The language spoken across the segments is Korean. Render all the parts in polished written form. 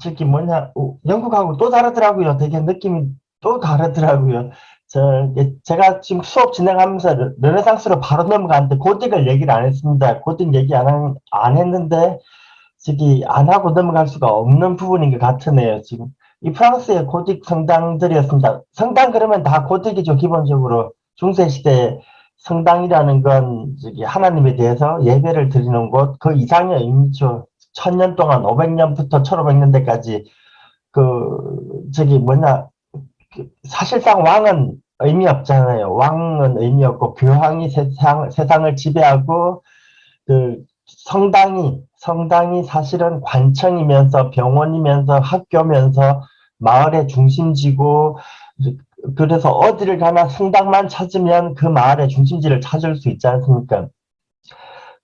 저기 뭐냐, 영국하고 또 다르더라고요. 되게 느낌이 또 다르더라고요. 제가 지금 수업 진행하면서 르네상스로 바로 넘어가는데 고딕을 얘기를 안 했습니다. 고딕 얘기 안 했는데 저기 안 하고 넘어갈 수가 없는 부분인 것 같으네요. 지금 이 프랑스의 고딕 성당들이었습니다. 성당 그러면 다 고딕이죠. 기본적으로 중세 시대 성당이라는 건 저기 하나님에 대해서 예배를 드리는 곳 그 이상의 의미죠. 1000년 동안 500년부터 1500년대까지 저기 뭐냐 사실상 왕은 의미 없잖아요. 왕은 의미 없고 교황이 세상을 지배하고 그 성당이 사실은 관청이면서 병원이면서 학교면서 마을의 중심지고 그래서 어디를 가나 성당만 찾으면 그 마을의 중심지를 찾을 수 있지 않습니까?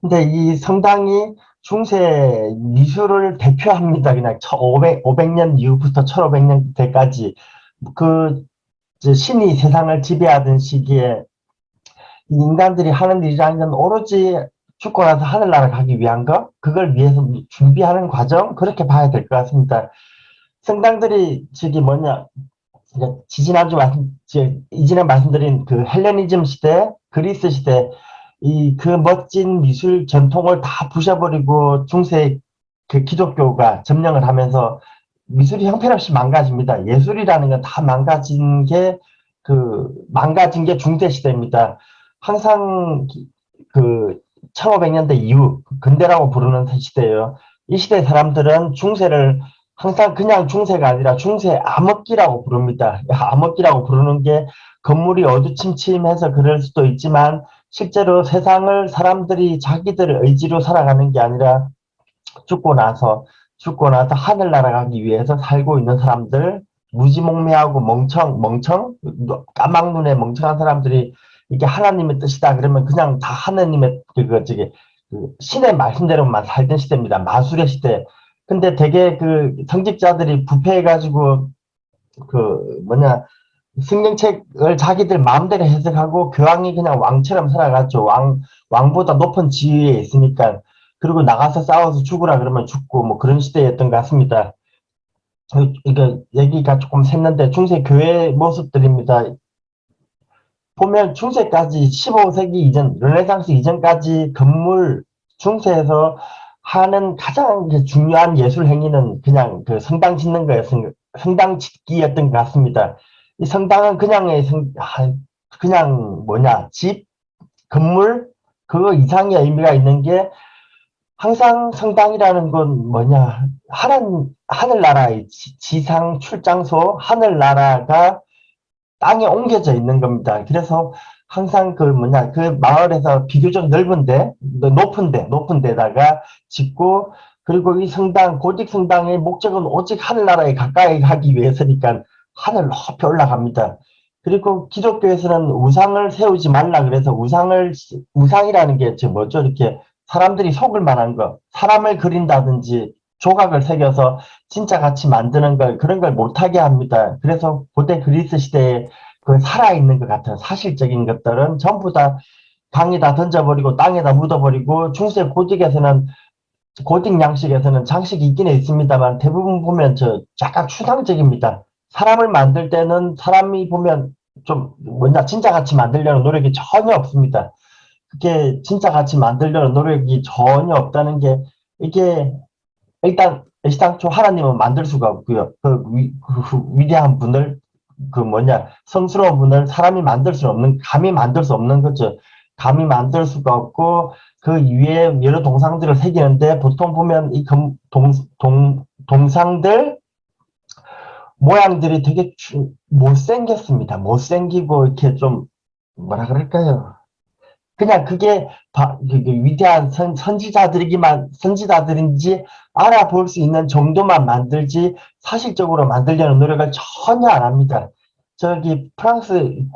근데 이 성당이 중세 미술을 대표합니다. 그냥 500년 이후부터 1500년대까지 그 신이 세상을 지배하던 시기에 인간들이 하는 일이라는 건 오로지 죽고 나서 하늘나라 가기 위한 거, 그걸 위해서 준비하는 과정, 그렇게 봐야 될 것 같습니다. 성당들이 저기 뭐냐, 이전에 말씀드린 그 헬레니즘 시대, 그리스 시대, 그 멋진 미술 전통을 다 부셔버리고 중세 그 기독교가 점령을 하면서 미술이 형편없이 망가집니다. 예술이라는 건 다 망가진 게 중세 시대입니다. 항상 그 1500년대 이후 근대라고 부르는 시대예요. 이 시대 사람들은 중세를 항상 그냥 중세가 아니라 중세 암흑기라고 부릅니다. 암흑기라고 부르는 게 건물이 어두침침해서 그럴 수도 있지만 실제로 세상을 사람들이 자기들의 의지로 살아가는 게 아니라 죽고 나서 하늘 날아가기 위해서 살고 있는 사람들, 무지몽매하고 멍청, 까막 눈에 멍청한 사람들이 이게 하나님의 뜻이다 그러면 그냥 다 하나님의 신의 말씀대로만 살던 시대입니다. 마술의 시대. 근데 되게 그 성직자들이 부패해가지고 성경책을 자기들 마음대로 해석하고 교황이 그냥 왕처럼 살아갔죠. 왕보다 높은 지위에 있으니까. 그리고 나가서 싸워서 죽으라 그러면 죽고 뭐 그런 시대였던 것 같습니다. 이거 얘기가 조금 샜는데 중세 교회 모습들입니다. 보면 중세까지 15세기 이전, 르네상스 이전까지 중세에서 하는 가장 중요한 예술 행위는 그냥 그 성당 짓는 거였던, 성당 짓기였던 것 같습니다. 이 성당은 그냥 집, 건물, 그 이상의 의미가 있는 게 항상 성당이라는 건 하늘나라의 지상 출장소, 하늘나라가 땅에 옮겨져 있는 겁니다. 그래서 항상 그 마을에서 비교적 높은 데다가 짓고, 그리고 이 고딕 성당의 목적은 오직 하늘나라에 가까이 가기 위해서니까 하늘 높이 올라갑니다. 그리고 기독교에서는 우상을 세우지 말라 그래서 우상이라는 게 이렇게 사람들이 속을 만한 거, 사람을 그린다든지 조각을 새겨서 진짜 같이 만드는 그런 걸 못하게 합니다. 그래서 고대 그리스 시대에 그 살아있는 것 같은 사실적인 것들은 전부 다 강에다 던져버리고 땅에다 묻어버리고 중세 고딕 양식에서는 장식이 있긴 있습니다만 대부분 보면 약간 추상적입니다. 사람을 만들 때는 사람이 보면 진짜 같이 만들려는 노력이 전혀 없습니다. 그게 진짜 같이 만들려는 노력이 전혀 없다는 게 이게 일단 시당초 하나님은 만들 수가 없고요. 그 위대한 분을 성스러운 분을 사람이 감히 만들 수 없는 거죠. 감히 만들 수가 없고 그 위에 여러 동상들을 새기는데 보통 보면 동상들 모양들이 되게 못생겼습니다. 못생기고 이렇게 좀 뭐라 그럴까요? 그냥 그게 위대한 선지자들인지 알아볼 수 있는 정도만 만들지 사실적으로 만들려는 노력을 전혀 안 합니다. 프랑스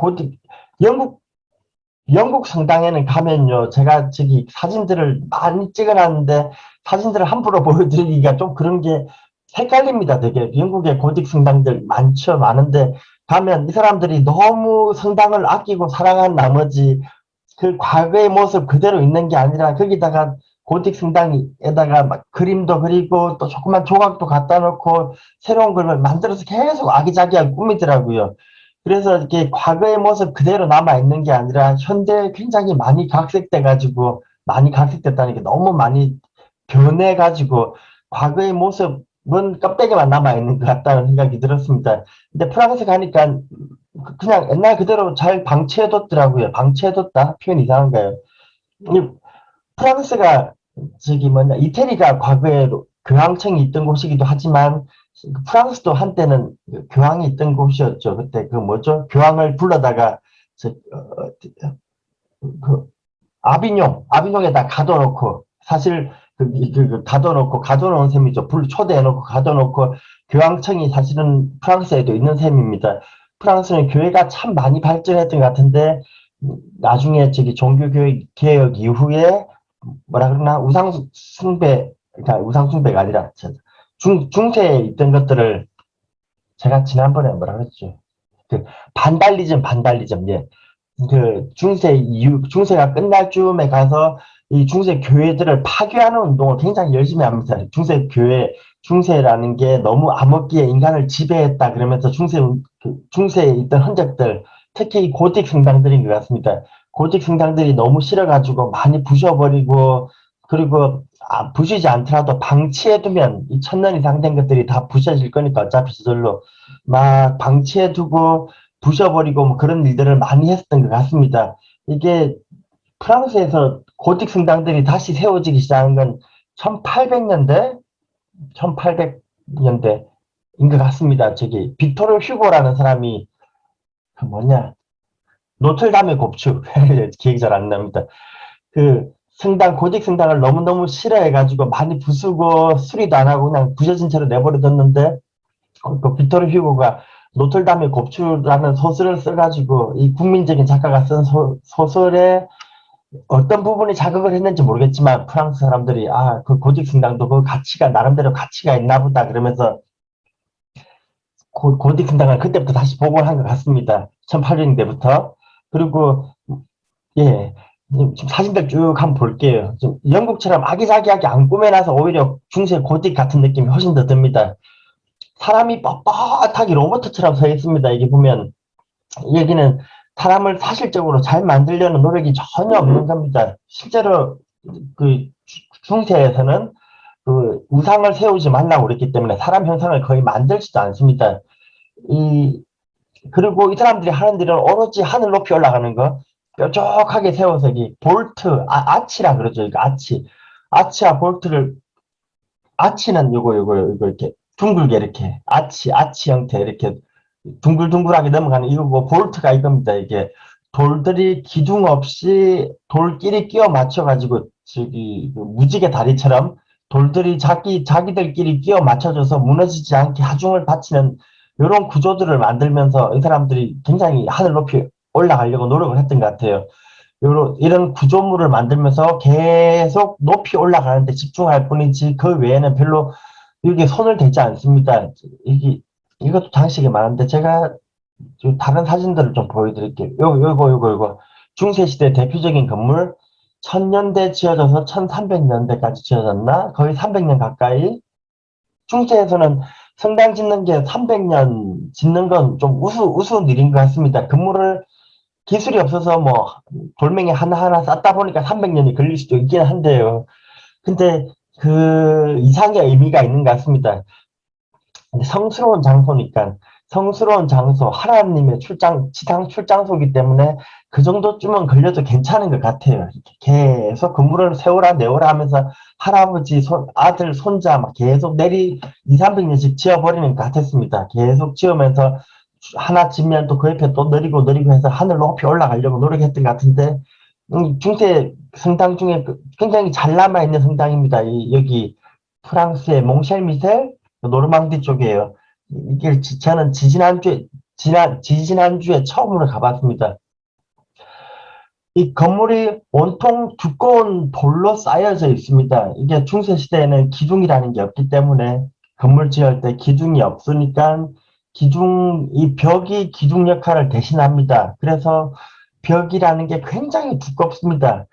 영국 성당에는 가면요, 제가 사진들을 많이 찍어놨는데 사진들을 함부로 보여드리기가 좀 그런 게 헷갈립니다. 되게 영국의 고딕 성당들 많은데 가면 이 사람들이 너무 성당을 아끼고 사랑한 나머지 그 과거의 모습 그대로 있는 게 아니라 거기다가 고딕 성당에다가 막 그림도 그리고 또 조그만 조각도 갖다 놓고 새로운 걸 만들어서 계속 아기자기하게 꾸미더라고요. 그래서 이렇게 과거의 모습 그대로 남아 있는 게 아니라 현대에 굉장히 많이 각색돼 가지고 많이 각색됐다는 게 너무 많이 변해 가지고 과거의 모습은 껍데기만 남아 있는 것 같다는 생각이 들었습니다. 근데 프랑스 가니까 그냥 옛날 그대로 잘 방치해뒀더라고요. 방치해뒀다 표현 이상한가요? 이 프랑스가 저기 뭐냐 이태리가 과거에 교황청이 있던 곳이기도 하지만 프랑스도 한때는 교황이 있던 곳이었죠. 그때 그 뭐죠? 교황을 불러다가 그 아비뇽에다 가둬놓고 사실 가둬놓은 셈이죠. 초대해놓고 가둬놓고 교황청이 사실은 프랑스에도 있는 셈입니다. 프랑스는 교회가 참 많이 발전했던 것 같은데 나중에 저기 종교개혁 이후에 뭐라 그러나 우상숭배, 그러니까 우상숭배가 아니라 중세에 있던 것들을 제가 지난번에 뭐라 그랬죠? 그 반달리즘, 예. 그 중세가 끝날 즈음에 가서 이 중세 교회들을 파괴하는 운동을 굉장히 열심히 합니다. 중세라는 게 너무 암흑기에 인간을 지배했다 그러면서 중세에 있던 흔적들, 특히 이 고딕 성당들인 것 같습니다. 고딕 성당들이 너무 싫어가지고 많이 부셔버리고, 그리고 부시지 않더라도 방치해두면 이 1000년 이상 된 것들이 다 부셔질 거니까 어차피 저절로 막 방치해두고 부셔버리고 뭐 그런 일들을 많이 했었던 것 같습니다. 이게 프랑스에서 고딕 성당들이 다시 세워지기 시작한 건 1800년대, 1800년대인 것 같습니다. 저기 빅토르 휴고라는 사람이 그 뭐냐 노틀담의 곱추 기억이 잘 안 납니다. 그 고딕 성당을 너무너무 싫어해가지고 많이 부수고 수리도 안 하고 그냥 부셔진 채로 내버려뒀는데 그 빅토르 휴고가 노틀담의 곱추라는 소설을 써가지고 이 국민적인 작가가 쓴 소설에 어떤 부분이 자극을 했는지 모르겠지만 프랑스 사람들이 그 고딕 성당도 그 가치가 나름대로 가치가 있나 보다 그러면서 고딕 성당을 그때부터 다시 복원한 것 같습니다. 1800년대부터. 그리고 예, 지금 사진들 쭉 한번 볼게요. 좀 영국처럼 아기자기하게 안 꾸며놔서 오히려 중세 고딕 같은 느낌이 훨씬 더 듭니다. 사람이 뻣뻣하게 로봇처럼 서 있습니다. 이게 보면 여기는 사람을 사실적으로 잘 만들려는 노력이 전혀 없는 겁니다. 실제로 그 중세에서는 그 우상을 세우지 말라고 그랬기 때문에 사람 형상을 거의 만들지도 않습니다. 그리고 이 사람들이 하는 일은 오로지 하늘 높이 올라가는 거 뾰족하게 세워서 이 볼트, 아치라 그러죠. 이거 아치와 볼트를 아치는 요거 이렇게 둥글게 이렇게 아치 형태 이렇게 둥글둥글하게 넘어가는 이거고 볼트가 이겁니다. 이게 돌들이 기둥 없이 돌끼리 끼워 맞춰가지고 저기 그 무지개 다리처럼 돌들이 자기들끼리 끼워 맞춰줘서 무너지지 않게 하중을 바치는 이런 구조들을 만들면서 이 사람들이 굉장히 하늘 높이 올라가려고 노력을 했던 것 같아요. 이런 구조물을 만들면서 계속 높이 올라가는데 집중할 뿐이지 그 외에는 별로 이게 손을 대지 않습니다. 이것도 장식이 많은데 제가 다른 사진들을 좀 보여드릴게요. 요거. 중세시대 대표적인 건물 1000년대 지어져서 1300년대까지 지어졌나? 거의 300년 가까이. 중세에서는 성당 짓는 게 300년 짓는 건 좀 우스운 일인 것 같습니다. 건물을 기술이 없어서 뭐 돌멩이 하나하나 쌓다 보니까 300년이 걸릴 수도 있긴 한데요. 근데 그 이상의 의미가 있는 것 같습니다. 근데 성스러운 장소, 하나님의 지상 출장소이기 때문에 그 정도쯤은 걸려도 괜찮은 것 같아요. 계속 건물을 세우라 내오라 하면서 할아버지, 아들, 손자 막 계속 2, 300년씩 지어버리는 것 같았습니다. 계속 지으면서 하나 지면 또 그 옆에 또 느리고 해서 하늘 높이 올라가려고 노력했던 것 같은데, 중세 성당 중에 굉장히 잘 남아있는 성당입니다. 여기 프랑스의 몽쉘미셀, 노르망디 쪽이에요. 이게 저는 지지난주에 처음으로 가봤습니다. 이 건물이 온통 두꺼운 돌로 쌓여져 있습니다. 이게 중세시대에는 기둥이라는 게 없기 때문에 건물 지을 때 기둥이 없으니까 이 벽이 기둥 역할을 대신합니다. 그래서 벽이라는 게 굉장히 두껍습니다.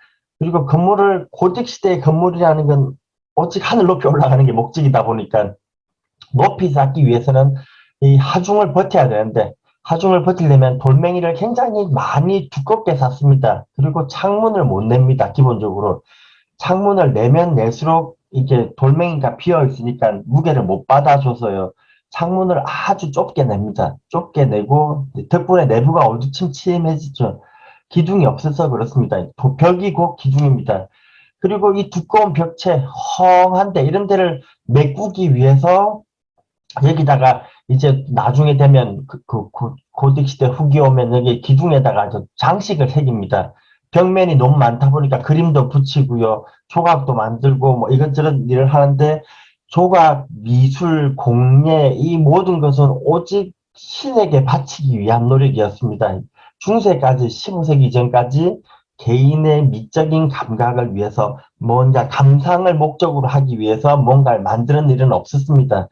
그리고 건물을, 고딕 시대의 건물이라는 건 오직 하늘 높이 올라가는 게 목적이다 보니까 높이 쌓기 위해서는 이 하중을 버텨야 되는데, 하중을 버티려면 돌멩이를 굉장히 많이 두껍게 샀습니다. 그리고 창문을 못 냅니다, 기본적으로. 창문을 내면 낼수록 이게 돌멩이가 비어 있으니까 무게를 못 받아줘서요. 창문을 아주 좁게 냅니다. 좁게 내고 덕분에 내부가 어두침침해지죠. 기둥이 없어서 그렇습니다. 벽이 곧 기둥입니다. 그리고 이 두꺼운 벽체, 헝한데 이런 데를 메꾸기 위해서 여기다가 이제 나중에 되면 고딕 시대 후기 오면 여기 기둥에다가 장식을 새깁니다. 벽면이 너무 많다 보니까 그림도 붙이고요. 조각도 만들고 뭐 이것저것 일을 하는데 조각, 미술, 공예 이 모든 것은 오직 신에게 바치기 위한 노력이었습니다. 중세까지 15세기 전까지 개인의 미적인 감각을 위해서 뭔가 감상을 목적으로 하기 위해서 뭔가를 만드는 일은 없었습니다.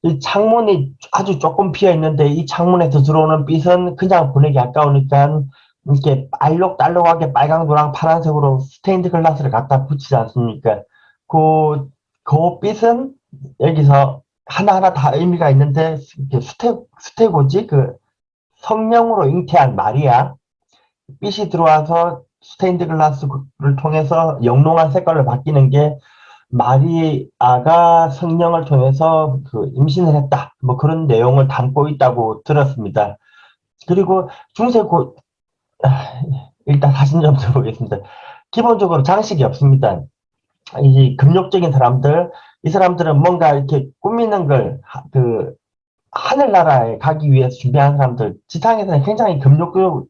이 창문이 아주 조금 비어 있는데 이 창문에서 들어오는 빛은 그냥 보내기 아까우니까 이렇게 알록달록하게 빨강, 노랑, 파란색으로 스테인드 글라스를 갖다 붙이지 않습니까? 그 빛은 여기서 하나하나 다 의미가 있는데 수테고지 그 성령으로 잉태한 마리아 빛이 들어와서 스테인드 글라스를 통해서 영롱한 색깔로 바뀌는 게 마리아가 성령을 통해서 그 임신을 했다. 뭐 그런 내용을 담고 있다고 들었습니다. 그리고 일단 사진 좀 들어보겠습니다. 기본적으로 장식이 없습니다. 이 금욕적인 사람들, 이 사람들은 뭔가 이렇게 꾸미는 걸, 하늘나라에 가기 위해서 준비한 사람들, 지상에서는 굉장히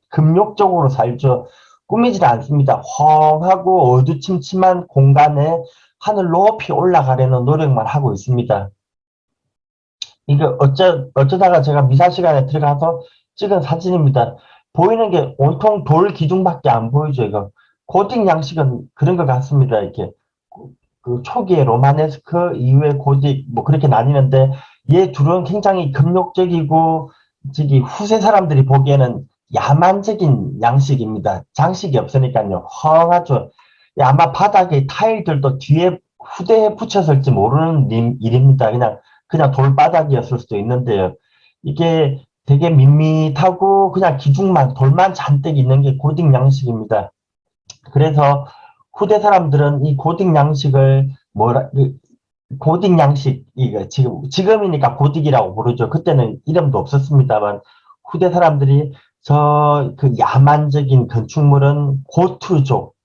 금욕적으로 살죠. 꾸미질 않습니다. 헝하고 어두침침한 공간에 하늘 높이 올라가려는 노력만 하고 있습니다. 이게 어쩌다가 제가 미사 시간에 들어가서 찍은 사진입니다. 보이는 게 온통 돌 기둥밖에 안 보이죠, 이거. 고딕 양식은 그런 것 같습니다, 이렇게. 그 초기에 로마네스크 이후에 고딕, 뭐 그렇게 나뉘는데, 얘 둘은 굉장히 금욕적이고, 저기 후세 사람들이 보기에는 야만적인 양식입니다. 장식이 없으니까요. 헝하죠. 아마 바닥에 타일들도 뒤에 후대에 붙였을지 모르는 일입니다. 그냥 돌바닥이었을 수도 있는데요. 이게 되게 밋밋하고 그냥 기둥만, 돌만 잔뜩 있는 게 고딕 양식입니다. 그래서 후대 사람들은 이 고딕 양식을 고딕 양식, 이거 지금이니까 고딕이라고 부르죠. 그때는 이름도 없었습니다만, 후대 사람들이 그 야만적인 건축물은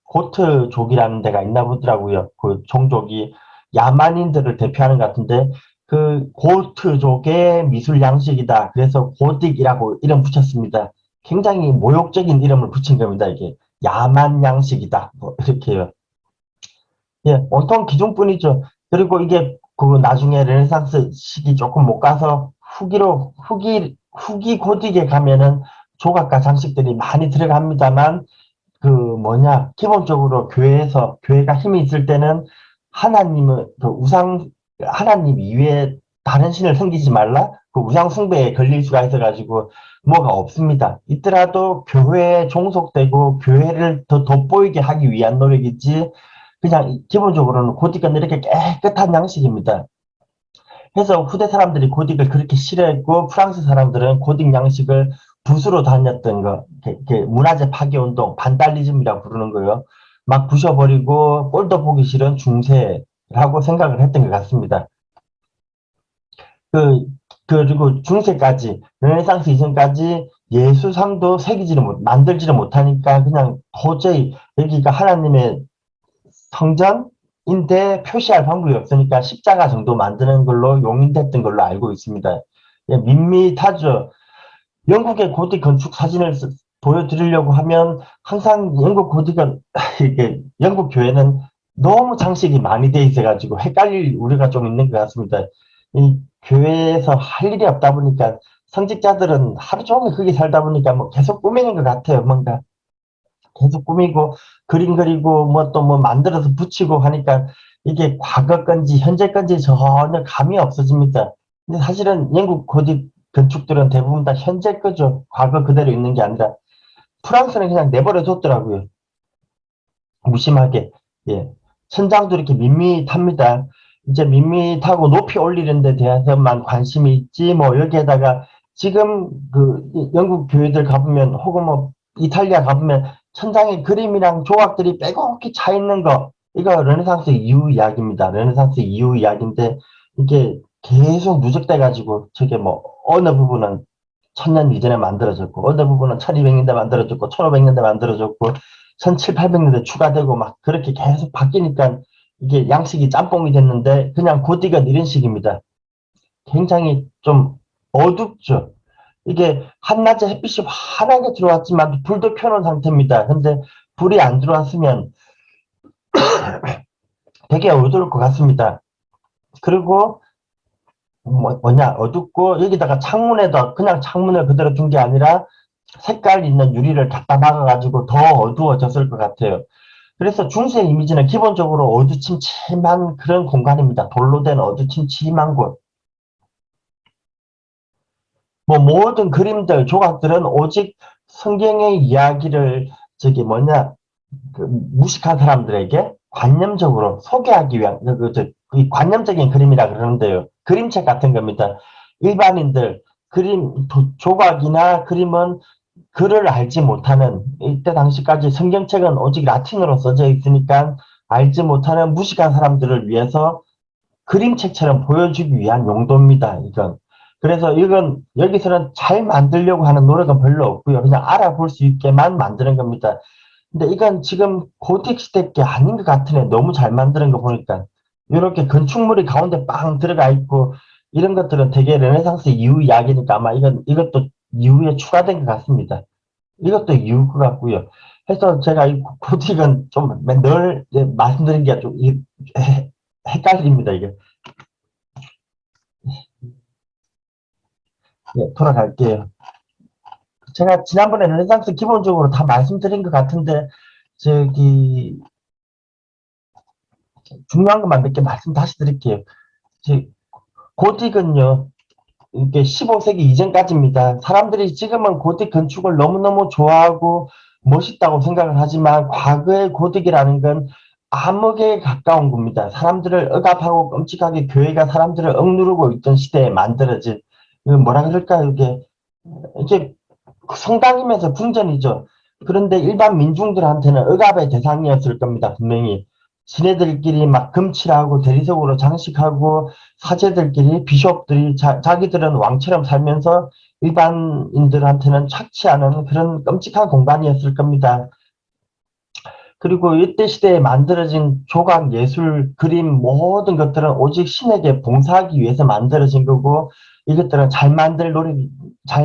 고트족이라는 데가 있나 보더라고요. 그 종족이 야만인들을 대표하는 것 같은데, 그 고트족의 미술 양식이다. 그래서 고딕이라고 이름 붙였습니다. 굉장히 모욕적인 이름을 붙인 겁니다, 이게. 야만 양식이다. 뭐, 이렇게요. 예, 온통 기존뿐이죠. 그리고 이게 그 나중에 르네상스 시기 조금 못 가서 후기 고딕에 가면은 조각과 장식들이 많이 들어갑니다만 기본적으로 교회가 힘이 있을 때는 하나님을, 하나님 이외에 다른 신을 섬기지 말라? 그 우상 숭배에 걸릴 수가 있어가지고 뭐가 없습니다. 있더라도 교회에 종속되고 교회를 더 돋보이게 하기 위한 노력이지 그냥 기본적으로는 고딕은 이렇게 깨끗한 양식입니다. 그래서 후대 사람들이 고딕을 그렇게 싫어했고 프랑스 사람들은 고딕 양식을 붓으로 다녔던 거, 문화재 파괴 운동, 반달리즘이라고 부르는 거요. 막 부셔버리고 꼴도 보기 싫은 중세라고 생각을 했던 것 같습니다. 그리고 중세까지, 르네상스 이전까지 예술상도 만들지를 못하니까 그냥 도저히 여기가 하나님의 성전인데 표시할 방법이 없으니까 십자가 정도 만드는 걸로 용인됐던 걸로 알고 있습니다. 예, 밋밋하죠. 영국의 고딕 건축 사진을 보여드리려고 하면 항상 영국 고딕은 이게 영국 교회는 너무 장식이 많이 돼 있어가지고 헷갈릴 우려가 좀 있는 것 같습니다. 이 교회에서 할 일이 없다 보니까 성직자들은 하루 종일 거기 살다 보니까 뭐 계속 꾸미는 것 같아요. 뭔가 계속 꾸미고 그림 그리고 뭐 또 뭐 만들어서 붙이고 하니까 이게 과거 건지 현재 건지 전혀 감이 없어집니다. 근데 사실은 영국 고딕 건축들은 대부분 다 현재 거죠. 과거 그대로 있는 게 아니라 프랑스는 그냥 내버려 뒀더라고요. 무심하게. 예. 천장도 이렇게 밋밋합니다. 이제 밋밋하고 높이 올리는 데 대해서만 관심이 있지, 뭐, 여기에다가 지금 그 영국 교회들 가보면, 혹은 뭐, 이탈리아 가보면, 천장에 그림이랑 조각들이 빼곡히 차 있는 거, 이거 르네상스 이후 이야기입니다. 르네상스 이후 이야기인데, 이게 계속 누적돼가지고, 저게 뭐, 어느 부분은 1000년 이전에 만들어졌고, 어느 부분은 1200년대 만들어졌고, 1500년대 만들어졌고, 1700, 800년대 추가되고 막 그렇게 계속 바뀌니까 이게 양식이 짬뽕이 됐는데 그냥 고딕은 이런 식입니다. 굉장히 좀 어둡죠. 이게 한낮에 햇빛이 환하게 들어왔지만 불도 켜놓은 상태입니다. 근데 불이 안 들어왔으면 되게 어두울 것 같습니다. 그리고 뭐냐 어둡고 여기다가 창문에도 그냥 창문을 그대로 둔 게 아니라 색깔 있는 유리를 갖다 박아가지고 더 어두워졌을 것 같아요. 그래서 중세 이미지는 기본적으로 어두침침한 그런 공간입니다. 돌로 된 어두침침한 곳. 뭐 모든 그림들, 조각들은 오직 성경의 이야기를 저기 뭐냐 그 무식한 사람들에게 관념적으로 소개하기 위한 그 관념적인 그림이라 그러는데요. 그림책 같은 겁니다. 일반인들 조각이나 그림은 글을 알지 못하는 이때 당시까지 성경책은 오직 라틴어로 써져 있으니까 알지 못하는 무식한 사람들을 위해서 그림책처럼 보여주기 위한 용도입니다. 이건. 그래서 이건 여기서는 잘 만들려고 하는 노력은 별로 없고요. 그냥 알아볼 수 있게만 만드는 겁니다. 근데 이건 지금 고딕 시대 게 아닌 것 같으네. 너무 잘 만드는 거 보니까. 이렇게 건축물이 가운데 빵 들어가 있고 이런 것들은 되게 르네상스 이후 이야기니까 아마 이것도 이후에 추가된 것 같습니다. 이것도 이유일 것 같고요. 그래서 제가 이 고딕은 좀 늘 말씀드린 게 좀 헷갈립니다, 이게. 예, 돌아갈게요. 제가 지난번에 르네상스 기본적으로 다 말씀드린 것 같은데, 저기, 중요한 것만 몇 개 말씀 다시 드릴게요. 고딕은요, 이게 15세기 이전까지입니다. 사람들이 지금은 고딕 건축을 너무너무 좋아하고 멋있다고 생각을 하지만 과거의 고딕이라는 건 암흑에 가까운 겁니다. 사람들을 억압하고 끔찍하게 교회가 사람들을 억누르고 있던 시대에 만들어진 뭐라 그럴까요? 이게 성당이면서 궁전이죠. 그런데 일반 민중들한테는 억압의 대상이었을 겁니다. 분명히. 지네들끼리 막 금칠하고 대리석으로 장식하고 사제들끼리 비숍들이 자기들은 왕처럼 살면서 일반인들한테는 착취하는 그런 끔찍한 공간이었을 겁니다. 그리고 이때 시대에 만들어진 조각, 예술, 그림 모든 것들은 오직 신에게 봉사하기 위해서 만들어진 거고 이것들은 잘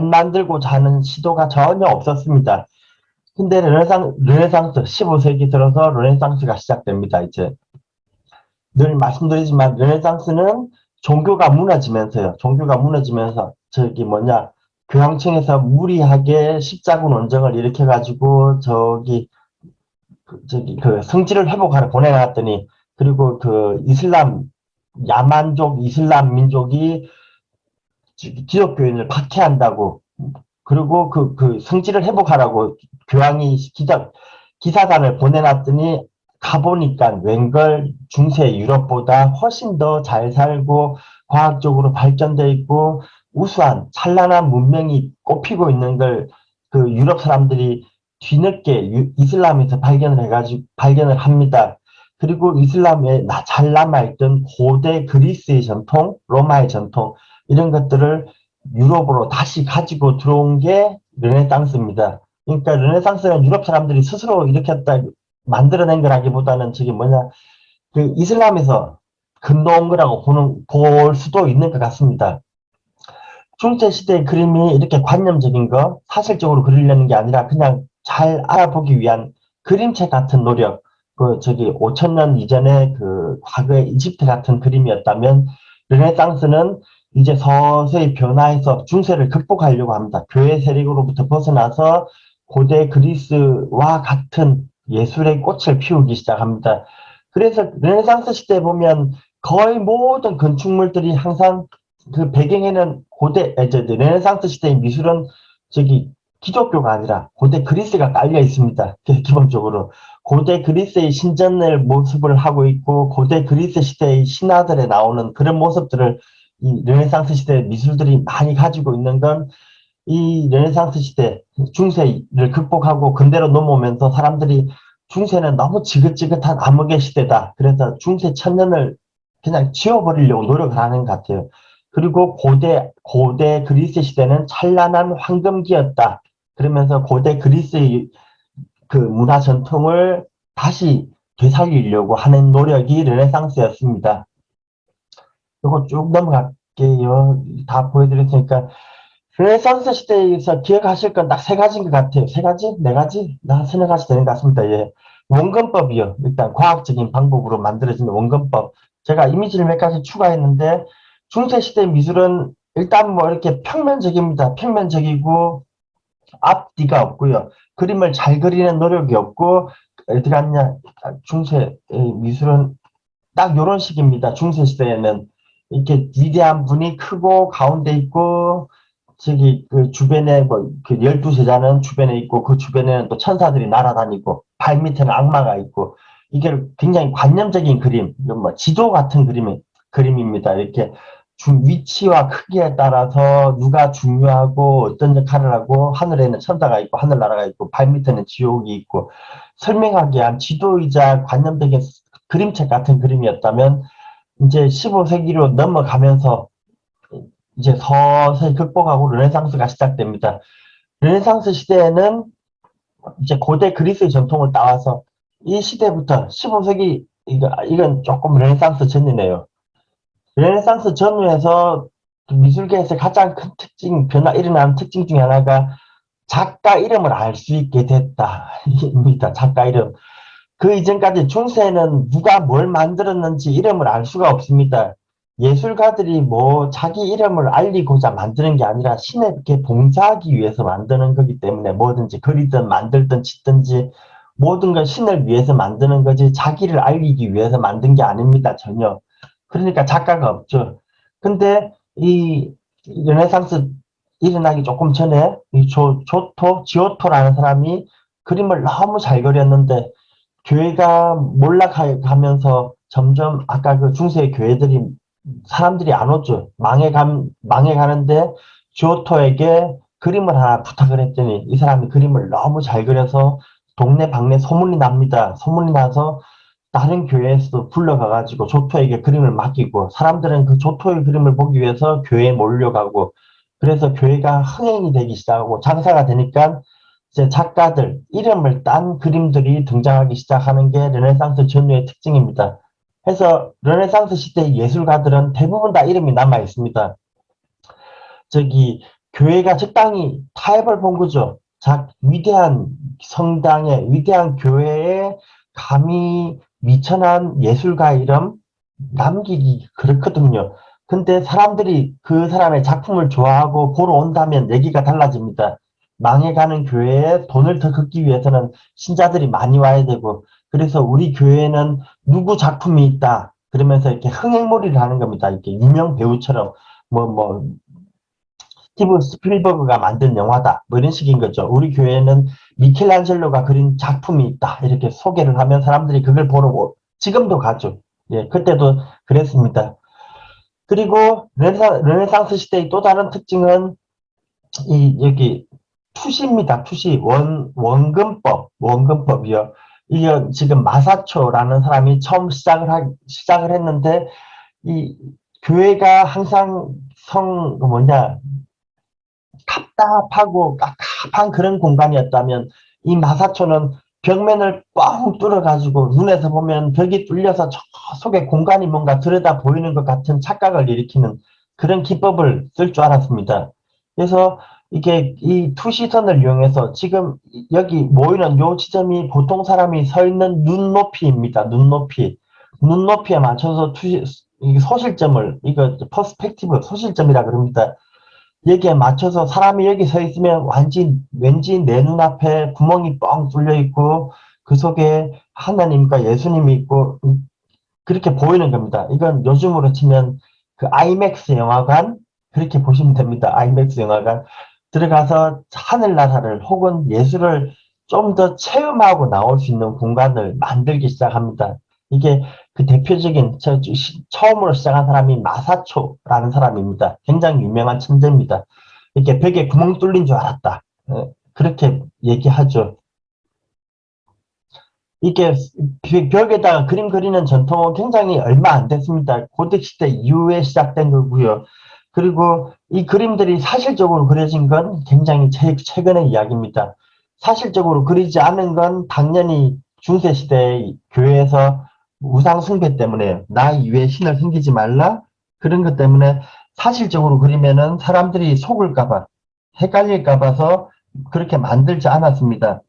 만들고자 하는 시도가 전혀 없었습니다. 근데 르네상스 15세기 들어서 르네상스가 시작됩니다. 이제 늘 말씀드리지만 르네상스는 종교가 무너지면서 저기 뭐냐 교황청에서 무리하게 십자군 원정을 일으켜가지고 저기 그 성지를 회복하러 보내놨더니 그리고 그 야만족 이슬람 민족이 기독교인을 박해한다고 그리고 그 성지를 회복하라고 교황이 기사단을 보내놨더니 가보니까 웬걸 중세 유럽보다 훨씬 더 잘 살고 과학적으로 발전돼 있고 우수한 찬란한 문명이 꽃피고 있는 걸 그 유럽 사람들이 뒤늦게 이슬람에서 발견을 합니다. 그리고 이슬람에 잘 남아있던 고대 그리스의 전통, 로마의 전통 이런 것들을 유럽으로 다시 가지고 들어온 게 르네상스입니다. 그러니까 르네상스는 유럽 사람들이 스스로 일으켰다, 만들어낸 거라기보다는 저게 뭐냐, 그 이슬람에서 건너온 거라고 볼 수도 있는 것 같습니다. 중세 시대의 그림이 이렇게 관념적인 거, 사실적으로 그리려는 게 아니라 그냥 잘 알아보기 위한 그림책 같은 노력, 그 저기 5000년 이전의 그 과거의 이집트 같은 그림이었다면 르네상스는 이제 서서히 변화해서 중세를 극복하려고 합니다. 교회 세력으로부터 벗어나서 고대 그리스와 같은 예술의 꽃을 피우기 시작합니다. 그래서 르네상스 시대에 보면 거의 모든 건축물들이 항상 그 배경에는 르네상스 시대의 미술은 저기 기독교가 아니라 고대 그리스가 깔려 있습니다. 기본적으로. 고대 그리스의 신전의 모습을 하고 있고 고대 그리스 시대의 신화들에 나오는 그런 모습들을 이 르네상스 시대 미술들이 많이 가지고 있는 건 이 르네상스 시대 중세를 극복하고 근대로 넘어오면서 사람들이 중세는 너무 지긋지긋한 암흑의 시대다. 그래서 중세 천년을 그냥 지워버리려고 노력을 하는 것 같아요. 그리고 고대 그리스 시대는 찬란한 황금기였다. 그러면서 고대 그리스의 그 문화 전통을 다시 되살리려고 하는 노력이 르네상스였습니다. 이거 쭉 넘어갈게요. 다 보여드릴 테니까. 르네상스 시대에서 기억하실 건 딱 세 가지인 것 같아요. 세 가지? 네 가지? 나 서너 가지 되는 것 같습니다. 예. 원근법이요. 일단 과학적인 방법으로 만들어진 원근법. 제가 이미지를 몇 가지 추가했는데, 중세시대 미술은 일단 뭐 이렇게 평면적입니다. 평면적이고, 앞뒤가 없고요. 그림을 잘 그리는 노력이 없고, 어떻게 하냐. 중세 미술은 딱 요런 식입니다. 중세 시대에는. 이렇게 위대한 분이 크고, 가운데 있고, 저기 그 주변에 뭐그 12제자는 주변에 있고 그 주변에는 또 천사들이 날아다니고 발 밑에는 악마가 있고 이게 굉장히 관념적인 그림, 이건 뭐 지도 같은 그림입니다. 이렇게 위치와 크기에 따라서 누가 중요하고 어떤 역할을 하고 하늘에는 천사가 있고 하늘나라가 있고 발 밑에는 지옥이 있고 설명하기 위한 지도이자 관념적인 그림책 같은 그림이었다면 이제 15세기로 넘어가면서 이제 서서히 극복하고 르네상스가 시작됩니다. 르네상스 시대에는 이제 고대 그리스의 전통을 따와서 이 시대부터 15세기 이건 조금 르네상스 전이네요. 르네상스 전후에서 미술계에서 가장 큰 특징, 일어나는 특징 중에 하나가 작가 이름을 알 수 있게 됐다입니다. 작가 이름. 그 이전까지 중세는 누가 뭘 만들었는지 이름을 알 수가 없습니다. 예술가들이 뭐 자기 이름을 알리고자 만드는 게 아니라 신에게 봉사하기 위해서 만드는 거기 때문에 뭐든지 그리든 만들든 짓든지 모든 걸 신을 위해서 만드는 거지 자기를 알리기 위해서 만든 게 아닙니다. 전혀. 그러니까 작가가 없죠. 근데 이 르네상스 일어나기 조금 전에 이 지오토라는 사람이 그림을 너무 잘 그렸는데 교회가 몰락하면서 점점 아까 그 중세 교회들이 사람들이 안 오죠. 망해가는데 지오토에게 그림을 하나 부탁을 했더니 이 사람이 그림을 너무 잘 그려서 동네 방네 소문이 납니다. 소문이 나서 다른 교회에서도 불러가가지고 조토에게 그림을 맡기고 사람들은 그 조토의 그림을 보기 위해서 교회에 몰려가고 그래서 교회가 흥행이 되기 시작하고 장사가 되니까 이제 작가들, 이름을 딴 그림들이 등장하기 시작하는 게 르네상스 전후의 특징입니다. 해서 르네상스 시대 예술가들은 대부분 다 이름이 남아 있습니다. 저기 교회가 적당히 타협을 본 거죠. 위대한 성당에 위대한 교회에 감히 미천한 예술가 이름 남기기 그렇거든요. 근데 사람들이 그 사람의 작품을 좋아하고 보러 온다면 얘기가 달라집니다. 망해가는 교회에 돈을 더 걷기 위해서는 신자들이 많이 와야 되고 그래서 우리 교회에는 누구 작품이 있다. 그러면서 이렇게 흥행몰이를 하는 겁니다. 이렇게 유명 배우처럼 뭐 스티븐 스필버그가 만든 영화다. 뭐 이런 식인 거죠. 우리 교회에는 미켈란젤로가 그린 작품이 있다. 이렇게 소개를 하면 사람들이 그걸 보러 지금도 가죠. 예, 그때도 그랬습니다. 그리고 르네상스 시대의 또 다른 특징은 여기 투시입니다. 투시 원근법이요. 이게 지금 마사초라는 사람이 처음 시작을 했는데 이 교회가 항상 답답하고 깝깝한 그런 공간이었다면 이 마사초는 벽면을 뻥 뚫어가지고 눈에서 보면 벽이 뚫려서 저 속에 공간이 뭔가 들여다 보이는 것 같은 착각을 일으키는 그런 기법을 쓸 줄 알았습니다. 그래서 이게 이 투시선을 이용해서 지금 여기 모이는 요 지점이 보통 사람이 서 있는 눈높이입니다. 눈높이에 맞춰서 소실점을 이거 퍼스펙티브 소실점이라 그럽니다. 여기에 맞춰서 사람이 여기 서 있으면 왠지 내 눈앞에 구멍이 뻥 뚫려 있고 그 속에 하나님과 예수님이 있고 그렇게 보이는 겁니다. 이건 요즘으로 치면 그 아이맥스 영화관 그렇게 보시면 됩니다. 아이맥스 영화관 들어가서 하늘나라를 혹은 예수를 좀 더 체험하고 나올 수 있는 공간을 만들기 시작합니다. 이게 그 대표적인 처음으로 시작한 사람이 마사초라는 사람입니다. 굉장히 유명한 천재입니다. 이렇게 벽에 구멍 뚫린 줄 알았다. 그렇게 얘기하죠. 이게 벽에다가 그림 그리는 전통은 굉장히 얼마 안 됐습니다. 고대 시대 이후에 시작된 거고요. 그리고 이 그림들이 사실적으로 그려진 건 굉장히 최근의 이야기입니다. 사실적으로 그리지 않은 건 당연히 중세시대 교회에서 우상 숭배 때문에 나 이외에 신을 섬기지 말라 그런 것 때문에 사실적으로 그리면은 사람들이 속을까봐 헷갈릴까봐서 그렇게 만들지 않았습니다.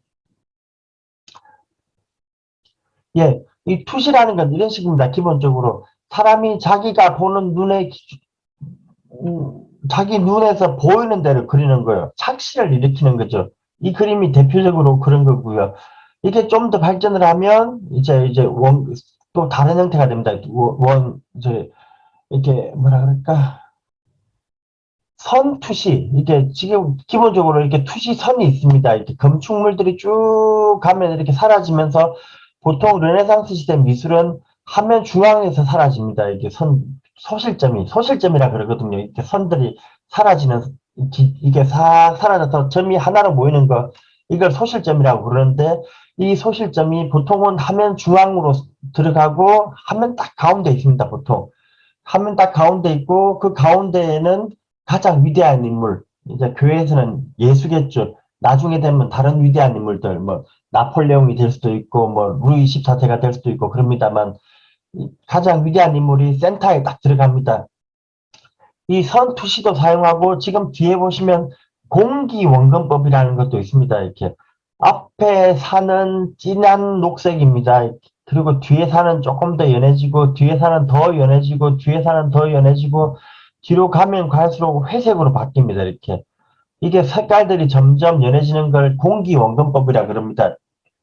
예, 이 투시라는 건 이런 식입니다. 기본적으로 사람이 자기가 보는 자기 눈에서 보이는 대로 그리는 거예요. 착시를 일으키는 거죠. 이 그림이 대표적으로 그런 거고요. 이게 좀 더 발전을 하면 이제 또 다른 형태가 됩니다. 이제 이게 뭐라 그럴까? 선 투시 이게 지금 기본적으로 이렇게 투시 선이 있습니다. 이렇게 건축물들이 쭉 가면 이렇게 사라지면서 보통 르네상스 시대 미술은 화면 중앙에서 사라집니다. 이게 소실점이라 그러거든요. 이렇게 선들이 사라지는 이게 사라져서 점이 하나로 모이는 거 이걸 소실점이라고 그러는데 이 소실점이 보통은 화면 중앙으로 들어가고 화면 딱 가운데 있습니다. 보통 화면 딱 가운데 있고 그 가운데에는 가장 위대한 인물, 이제 교회에서는 예수겠죠. 나중에 되면 다른 위대한 인물들, 뭐 나폴레옹이 될 수도 있고, 뭐 루이 14세가 될 수도 있고 그럽니다만 가장 위대한 인물이 센터에 딱 들어갑니다. 이 선투시도 사용하고 지금 뒤에 보시면 공기원근법이라는 것도 있습니다. 이렇게 앞에 산은 진한 녹색입니다. 그리고 뒤에 산은 조금 더 연해지고 뒤에 산은 더 연해지고 뒤에 산은 더 연해지고 뒤로 가면 갈수록 회색으로 바뀝니다. 이렇게 이게 색깔들이 점점 연해지는 걸 공기원근법이라 그럽니다.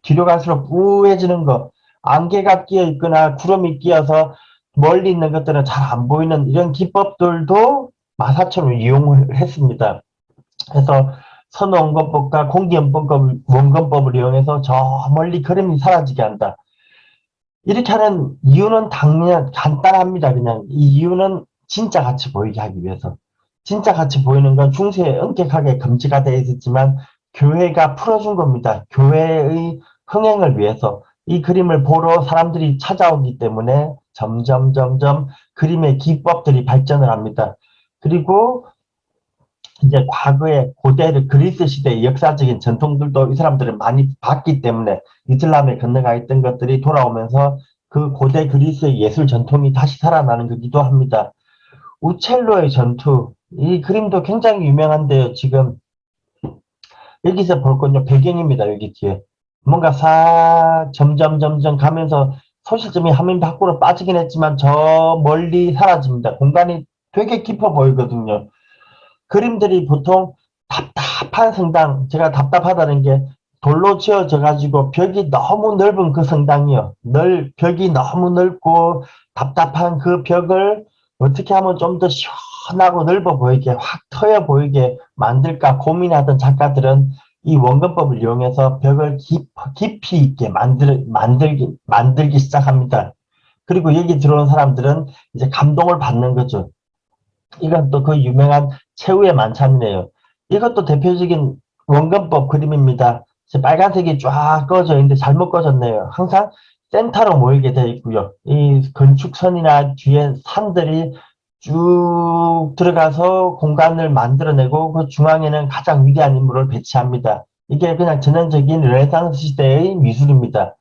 뒤로 갈수록 우해지는 거, 안개가 끼어 있거나 구름이 끼어서 멀리 있는 것들은 잘 안 보이는 이런 기법들도 마사처럼 이용을 했습니다. 그래서 선원근법과 공기원근법을 이용해서 저 멀리 그림이 사라지게 한다. 이렇게 하는 이유는 당연 간단합니다. 그냥 이 이유는 진짜 같이 보이게 하기 위해서. 진짜 같이 보이는 건 중세에 엄격하게 금지가 되어 있었지만 교회가 풀어준 겁니다. 교회의 흥행을 위해서 이 그림을 보러 사람들이 찾아오기 때문에 점점 그림의 기법들이 발전을 합니다. 그리고 이제 과거에 고대 그리스 시대의 역사적인 전통들도 이 사람들은 많이 봤기 때문에 이슬람에 건너가 있던 것들이 돌아오면서 그 고대 그리스의 예술 전통이 다시 살아나는 거기도 합니다. 우첼로의 전투, 이 그림도 굉장히 유명한데요. 지금 여기서 볼 건요, 배경입니다. 여기 뒤에. 뭔가 점점 가면서 소실점이 화면 밖으로 빠지긴 했지만 저 멀리 사라집니다. 공간이 되게 깊어 보이거든요. 그림들이 보통 답답한 성당, 제가 답답하다는 게 돌로 지어져 가지고 벽이 너무 넓은 그 성당이요. 벽이 너무 넓고 답답한 그 벽을 어떻게 하면 좀 더 시원하고 넓어 보이게 확 트여 보이게 만들까 고민하던 작가들은 이 원근법을 이용해서 벽을 깊이 있게 만들기 시작합니다. 그리고 여기 들어온 사람들은 이제 감동을 받는 거죠. 이건 또 그 유명한 최후의 만찬이네요. 이것도 대표적인 원근법 그림입니다. 빨간색이 쫙 꺼져 있는데 잘못 꺼졌네요. 항상 센터로 모이게 되어 있고요. 이 건축선이나 뒤에 산들이 쭉 들어가서 공간을 만들어내고 그 중앙에는 가장 위대한 인물을 배치합니다. 이게 그냥 전형적인 르네상스 시대의 미술입니다.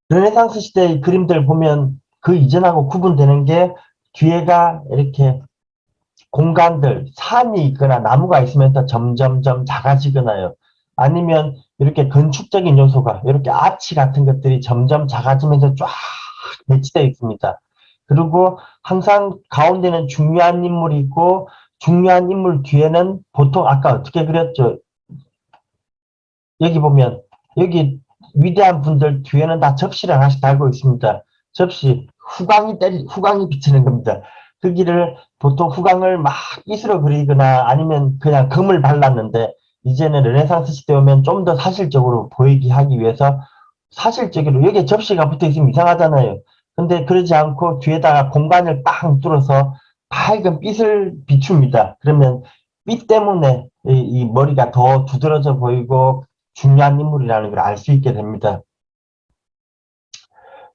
르네상스 시대의 그림들 보면 그 이전하고 구분되는 게 뒤에가 이렇게 공간들, 산이 있거나 나무가 있으면서 점점점 작아지거나요. 아니면 이렇게 건축적인 요소가 이렇게 아치 같은 것들이 점점 작아지면서 쫙 배치되어 있습니다. 그리고 항상 가운데는 중요한 인물이 있고 중요한 인물 뒤에는 보통 아까 어떻게 그렸죠? 여기 보면 여기 위대한 분들 뒤에는 다 접시를 하나씩 달고 있습니다. 접시 후광이 비치는 겁니다. 거기를 보통 후광을 막 빗으로 그리거나 아니면 그냥 금을 발랐는데 이제는 르네상스 시대 오면 좀 더 사실적으로 보이게 하기 위해서 사실적으로 여기에 접시가 붙어 있으면 이상하잖아요. 근데 그러지 않고 뒤에다가 공간을 빵 뚫어서 밝은 빛을 비춥니다. 그러면 빛 때문에 이 머리가 더 두드러져 보이고 중요한 인물이라는 걸 알 수 있게 됩니다.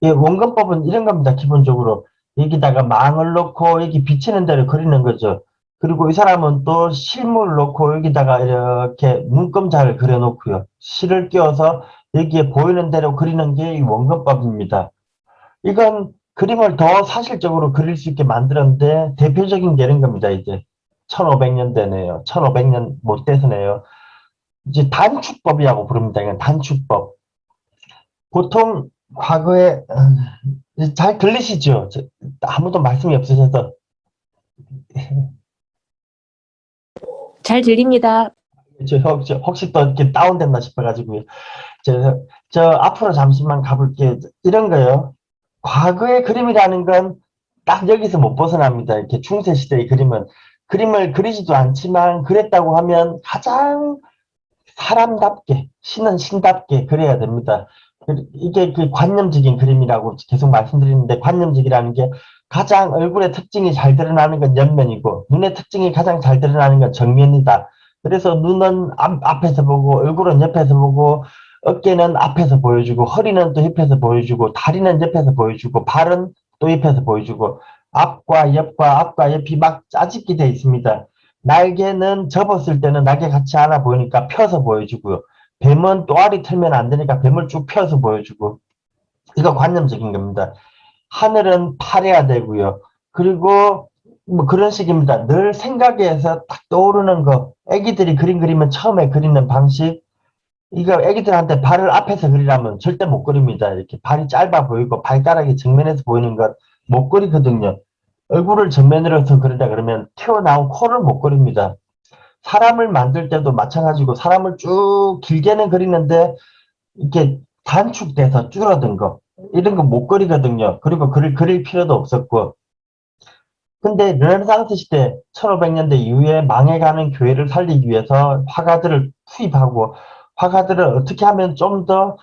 예, 원근법은 이런 겁니다. 기본적으로 여기다가 망을 넣고 여기 비치는 대로 그리는 거죠. 그리고 이 사람은 또 실물 넣고 여기다가 이렇게 눈금자를 그려놓고요. 실을 끼워서 여기에 보이는 대로 그리는 게 이 원근법입니다. 이건 그림을 더 사실적으로 그릴 수 있게 만들었는데 대표적인 게 이런 겁니다. 이제 1500년대네요. 1500년 못 돼서네요. 이제 단축법이라고 부릅니다. 이건 단축법. 보통 과거에 잘 들리시죠? 아무도 말씀이 없으셔서 잘 들립니다. 혹시 또 이렇게 다운됐나 싶어가지고요. 저 앞으로 잠시만 가볼게요. 이런 거요. 과거의 그림이라는 건 딱 여기서 못 벗어납니다. 이렇게 중세 시대의 그림은 그림을 그리지도 않지만 그랬다고 하면 가장 사람답게 신은 신답게 그려야 됩니다. 이게 그 관념적인 그림이라고 계속 말씀드리는데 관념적이라는 게 가장 얼굴의 특징이 잘 드러나는 건 옆면이고 눈의 특징이 가장 잘 드러나는 건 정면이다. 그래서 눈은 앞에서 보고 얼굴은 옆에서 보고 어깨는 앞에서 보여주고 허리는 또 옆에서 보여주고 다리는 옆에서 보여주고 발은 또 옆에서 보여주고 앞과 옆이 막 짜집게 되어 있습니다. 날개는 접었을 때는 날개 같이 하나 보이니까 펴서 보여주고요. 뱀은 또아리 틀면 안 되니까 뱀을 쭉 펴서 보여주고 이거 관념적인 겁니다. 하늘은 파래야 되고요. 그리고 뭐 그런 식입니다. 늘 생각에서 딱 떠오르는 거 애기들이 그림 그리면 처음에 그리는 방식 이거 애기들한테 발을 앞에서 그리라면 절대 못 그립니다. 이렇게 발이 짧아 보이고 발가락이 정면에서 보이는 것 못 그리거든요. 얼굴을 정면으로 해서 그리다 그러면 튀어나온 코를 못 그립니다. 사람을 만들 때도 마찬가지고 사람을 쭉 길게는 그리는데 이렇게 단축돼서 줄어든 거 이런 거 못 그리거든요. 그리고 그릴 필요도 없었고 근데 르네상스 시대 1500년대 이후에 망해가는 교회를 살리기 위해서 화가들을 투입하고 화가들을 어떻게 하면 좀 더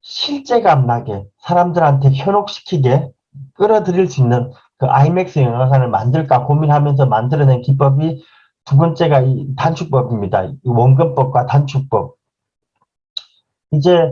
실제감 나게 사람들한테 현혹시키게 끌어들일 수 있는 그 아이맥스 영화관을 만들까 고민하면서 만들어낸 기법이 두 번째가 이 단축법입니다. 이 원근법과 단축법. 이제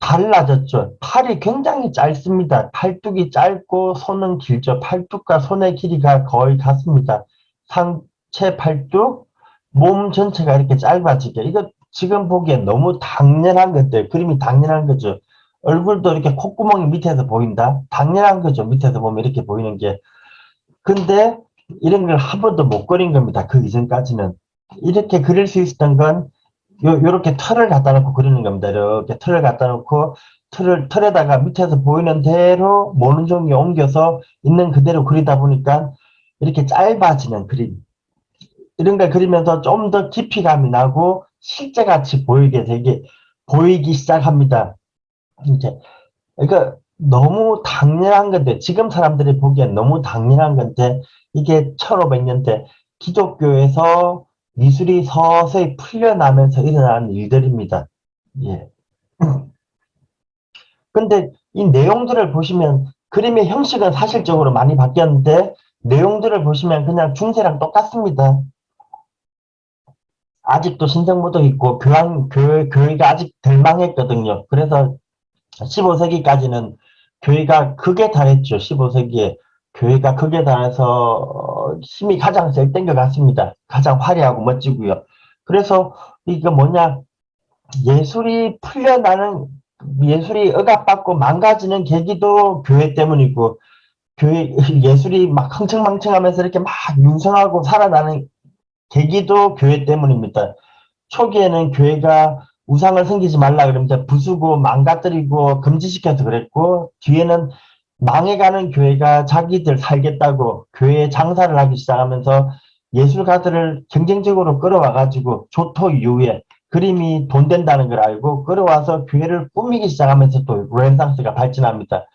달라졌죠. 팔이 굉장히 짧습니다. 팔뚝이 짧고 손은 길죠. 팔뚝과 손의 길이가 거의 같습니다. 상체 팔뚝, 몸 전체가 이렇게 짧아지게. 이거 지금 보기엔 너무 당연한 것들, 그림이 당연한 거죠. 얼굴도 이렇게 콧구멍이 밑에서 보인다. 당연한 거죠. 밑에서 보면 이렇게 보이는 게. 근데 이런 걸 한 번도 못 그린 겁니다. 그 이전까지는. 이렇게 그릴 수 있었던 건 요렇게 틀을 갖다 놓고 그리는 겁니다. 이렇게 틀을 갖다 놓고 틀에다가 밑에서 보이는 대로 모는 종이 옮겨서 있는 그대로 그리다 보니까 이렇게 짧아지는 그림. 이런 걸 그리면서 좀 더 깊이감이 나고 실제같이 보이기 시작합니다. 이제, 그러니까 너무 당연한 건데, 지금 사람들이 보기엔 너무 당연한 건데, 이게 1500년대 기독교에서 미술이 서서히 풀려나면서 일어나는 일들입니다. 예. 근데 이 내용들을 보시면 그림의 형식은 사실적으로 많이 바뀌었는데 내용들을 보시면 그냥 중세랑 똑같습니다. 아직도 신성모독 있고 교회가 아직 덜 망했거든요. 그래서 15세기까지는 교회가 극에 달했죠. 15세기에 교회가 극에 달해서 힘이 가장 셀 때인 것 같습니다. 가장 화려하고 멋지고요. 그래서 이게 뭐냐 예술이 풀려나는 예술이 억압받고 망가지는 계기도 교회 때문이고 교회 예술이 막 흥청망청하면서 이렇게 막 융성하고 살아나는 계기도 교회 때문입니다. 초기에는 교회가 우상을 섬기지 말라 그러면서 부수고 망가뜨리고 금지시켜서 그랬고 뒤에는 망해가는 교회가 자기들 살겠다고 교회에 장사를 하기 시작하면서 예술가들을 경쟁적으로 끌어와가지고 조토 이후에 그림이 돈 된다는 걸 알고 끌어와서 교회를 꾸미기 시작하면서 또 르네상스가 발전합니다.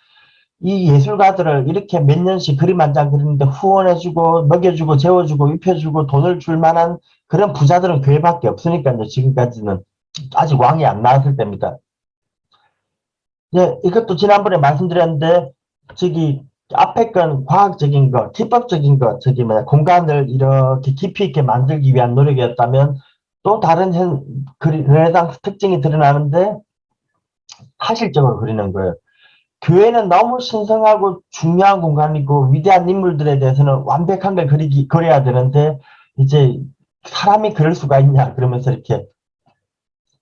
이 예술가들을 이렇게 몇 년씩 그림 한 장 그리는데 후원해주고, 먹여주고, 재워주고, 입혀주고, 돈을 줄 만한 그런 부자들은 교회밖에 없으니까요, 지금까지는. 아직 왕이 안 나왔을 때입니다. 예, 이것도 지난번에 말씀드렸는데, 저기, 앞에 건 과학적인 거, 기법적인 거, 저기, 뭐야, 공간을 이렇게 깊이 있게 만들기 위한 노력이었다면, 또 다른 르네상스 특징이 드러나는데, 사실적으로 그리는 거예요. 교회는 너무 신성하고 중요한 공간이고, 위대한 인물들에 대해서는 완벽한 걸 그려야 되는데, 이제, 사람이 그럴 수가 있냐, 그러면서 이렇게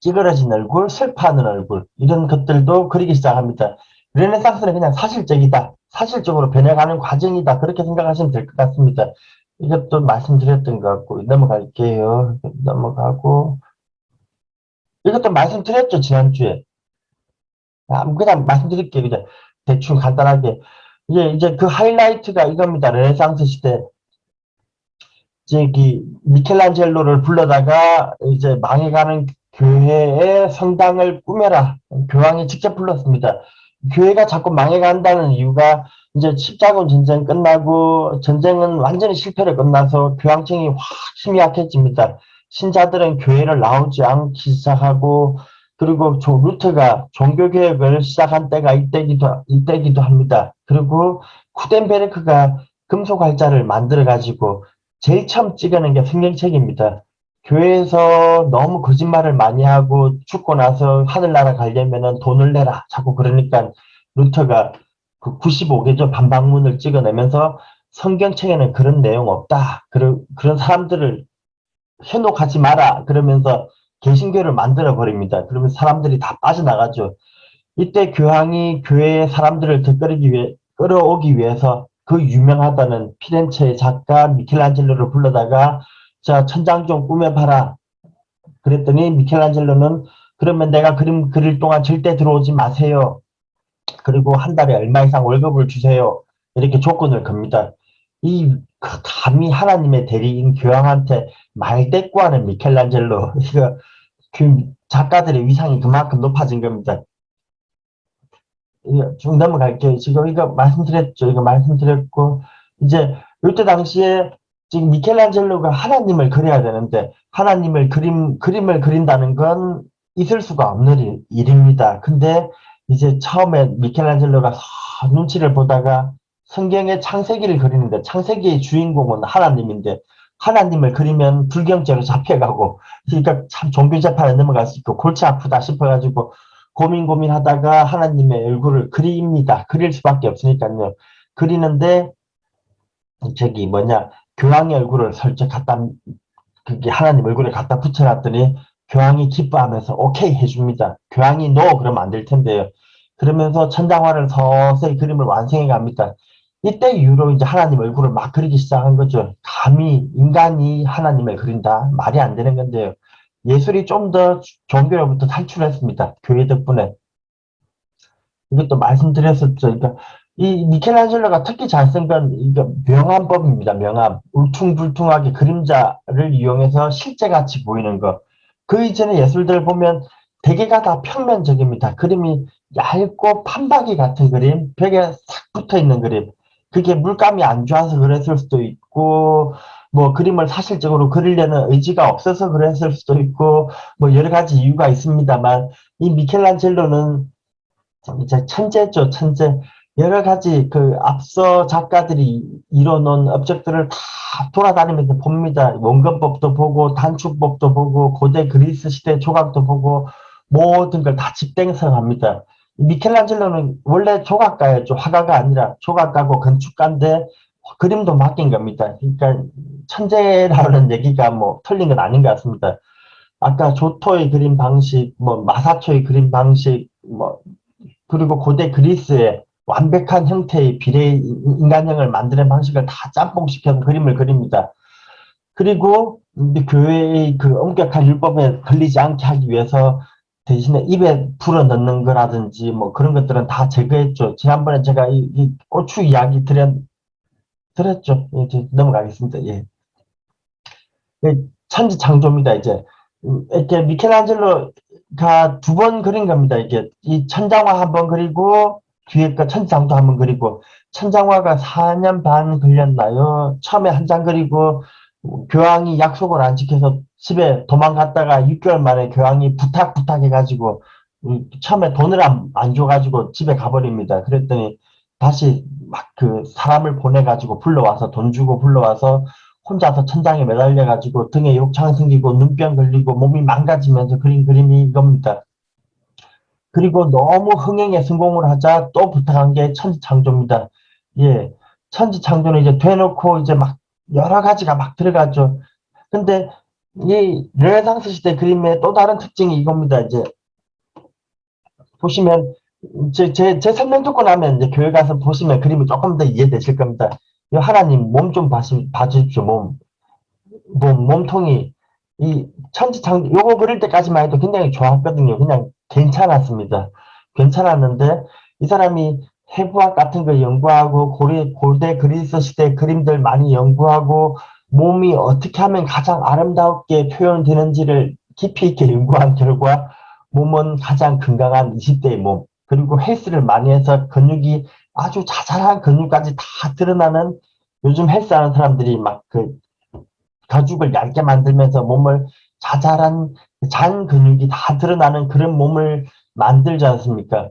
찌그러진 얼굴, 슬퍼하는 얼굴 이런 것들도 그리기 시작합니다. 르네상스는 그냥 사실적이다. 사실적으로 변해가는 과정이다. 그렇게 생각하시면 될 것 같습니다. 이것도 말씀드렸던 것 같고 넘어갈게요. 넘어가고 이것도 말씀드렸죠. 지난주에. 그냥 말씀드릴게요. 그냥 대충 간단하게. 이제 그 하이라이트가 이겁니다. 르네상스 시대. 저기 미켈란젤로를 불러다가 이제 망해가는 교회의 성당을 꾸며라. 교황이 직접 불렀습니다. 교회가 자꾸 망해간다는 이유가 이제 십자군 전쟁 끝나고 전쟁은 완전히 실패로 끝나서 교황청이 확 힘이 약해집니다. 신자들은 교회를 나오지 않기 시작하고 그리고 루터가 종교개혁을 시작한 때가 이때기도 합니다. 그리고 쿠덴베르크가 금속활자를 만들어가지고 제일 처음 찍어낸 게 성경책입니다. 교회에서 너무 거짓말을 많이 하고 죽고 나서 하늘나라 가려면은 돈을 내라. 자꾸 그러니까 루터가 그 95개조 반박문을 찍어내면서 성경책에는 그런 내용 없다. 그런 사람들을 현혹하지 마라. 그러면서 개신교를 만들어 버립니다. 그러면 사람들이 다 빠져나가죠. 이때 교황이 교회의 사람들을 끌어오기 위해서 그 유명하다는 피렌체의 작가 미켈란젤로를 불러다가 자, 천장 좀 꾸며봐라. 그랬더니 미켈란젤로는 그러면 내가 그림 그릴 동안 절대 들어오지 마세요. 그리고 한 달에 얼마 이상 월급을 주세요. 이렇게 조건을 겁니다. 감히 하나님의 대리인 교황한테 말대꾸하는 미켈란젤로. 이거 그 작가들의 위상이 그만큼 높아진 겁니다. 쭉 넘어갈게요. 지금 이거 말씀드렸죠. 이거 말씀드렸고, 이제, 이때 당시에 지금 미켈란젤로가 하나님을 그려야 되는데, 그림을 그린다는 건 있을 수가 없는 일입니다. 근데 이제 처음에 미켈란젤로가 눈치를 보다가 성경의 창세기를 그리는데, 창세기의 주인공은 하나님인데, 하나님을 그리면 불경죄로 잡혀가고, 그러니까 참 종교 재판에 넘어갈 수 있고, 골치 아프다 싶어가지고, 고민하다가 하나님의 얼굴을 그립니다. 그릴 수밖에 없으니까요. 그리는데 저기 교황의 얼굴을 설정 갖다 그게 하나님 얼굴에 갖다 붙여놨더니 교황이 기뻐하면서 오케이 해줍니다. 교황이 노 그러면 안 될 텐데요. 그러면서 천장화를 서서히 그림을 완성해 갑니다. 이때 이후로 이제 하나님 얼굴을 막 그리기 시작한 거죠. 감히 인간이 하나님을 그린다? 말이 안 되는 건데요. 예술이 좀 더 종교로부터 탈출했습니다. 교회 덕분에. 이것도 말씀드렸었죠. 그러니까 이 미켈란젤로가 특히 잘 쓴 건 이거 명암법입니다. 명암. 울퉁불퉁하게 그림자를 이용해서 실제같이 보이는 거. 그 이전의 예술들 보면 대개가 다 평면적입니다. 그림이 얇고 판박이 같은 그림, 벽에 싹 붙어 있는 그림. 그게 물감이 안 좋아서 그랬을 수도 있고, 뭐 그림을 사실적으로 그리려는 의지가 없어서 그랬을 수도 있고, 뭐 여러 가지 이유가 있습니다만, 이 미켈란젤로는 이제 천재죠, 천재. 여러 가지 그 앞서 작가들이 이뤄놓은 업적들을 다 돌아다니면서 봅니다. 원근법도 보고, 단축법도 보고, 고대 그리스 시대 조각도 보고, 모든 걸 다 집행성합니다. 미켈란젤로는 원래 조각가였죠. 화가가 아니라 조각가고 건축가인데 그림도 맡긴 겁니다. 그러니까 천재라는 얘기가 뭐 틀린 건 아닌 것 같습니다. 아까 조토의 그림 방식, 뭐 마사초의 그림 방식, 뭐 그리고 고대 그리스의 완벽한 형태의 비례 인간형을 만드는 방식을 다 짬뽕시켜서 그림을 그립니다. 그리고 교회의 그 엄격한 율법에 걸리지 않게 하기 위해서 대신에 입에 불어 넣는 거라든지 뭐 그런 것들은 다 제거했죠. 지난번에 제가 이 고추 이야기 드렸죠. 예, 이제 넘어가겠습니다. 예. 천지창조입니다, 이제. 이렇게 미켈란젤로가 두 번 그린 겁니다. 이게 이 천장화 한 번 그리고 뒤에 거 천장도 한번 그리고, 천장화가 4년 반 걸렸나요? 처음에 한 장 그리고 교황이 약속을 안 지켜서 집에 도망갔다가 6개월 만에 교황이 부탁해가지고 처음에 돈을 안 줘가지고 집에 가버립니다. 그랬더니 다시 막 그 사람을 보내가지고 불러와서 돈 주고 불러와서 혼자서 천장에 매달려가지고 등에 욕창 생기고 눈병 걸리고 몸이 망가지면서 그린 그림이 이겁니다. 그리고 너무 흥행에 성공을 하자 또 부탁한 게 천지창조입니다. 예, 천지창조는 이제 되놓고 이제 막 여러 가지가 막 들어가죠. 근데 이 르네상스 시대 그림의 또 다른 특징이 이겁니다. 이제 보시면 제 설명 듣고 나면 이제 교회 가서 보시면 그림이 조금 더 이해되실 겁니다. 이 하나님 몸 좀 봐주십시오. 몸통이 이 천지창조 요거 그릴 때까지만 해도 굉장히 좋았거든요. 그냥 괜찮았습니다. 괜찮았는데 이 사람이 해부학 같은 거 연구하고 고대 그리스 시대 그림들 많이 연구하고 몸이 어떻게 하면 가장 아름답게 표현되는지를 깊이 있게 연구한 결과 몸은 가장 건강한 20대의 몸 그리고 헬스를 많이 해서 근육이 아주 자잘한 근육까지 다 드러나는 요즘 헬스하는 사람들이 막그 가죽을 얇게 만들면서 몸을 자잘한 잔 근육이 다 드러나는 그런 몸을 만들지 않습니까?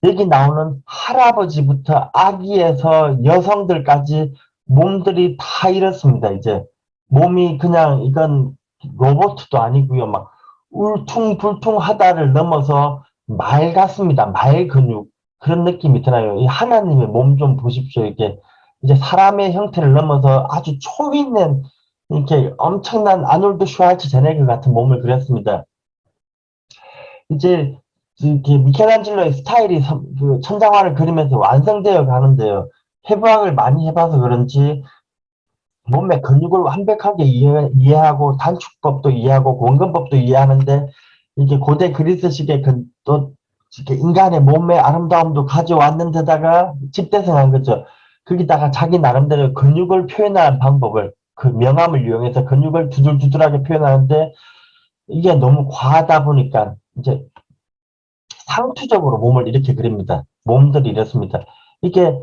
여기 나오는 할아버지부터 아기에서 여성들까지 몸들이 다 이렇습니다. 이제 몸이 그냥 이건 로봇도 아니고요. 막 울퉁불퉁하다를 넘어서 말 같습니다. 말 근육 그런 느낌이 드나요? 이 하나님의 몸 좀 보십시오. 이게 이제 사람의 형태를 넘어서 아주 초인된 이렇게 엄청난 아놀드 슈왈츠제네거 같은 몸을 그렸습니다. 이제 이렇게 미켈란젤로의 스타일이 그 천장화를 그리면서 완성되어 가는데요. 해부학을 많이 해봐서 그런지 몸의 근육을 완벽하게 이해하고 단축법도 이해하고 원근법도 이해하는데 이게 고대 그리스식의 또 이렇게 인간의 몸의 아름다움도 가져왔는데다가 집대성한 거죠. 거기다가 자기 나름대로 근육을 표현하는 방법을 그 명암을 이용해서 근육을 두들두들하게 표현하는데 이게 너무 과하다 보니까 이제 상투적으로 몸을 이렇게 그립니다. 몸들이 이렇습니다. 이게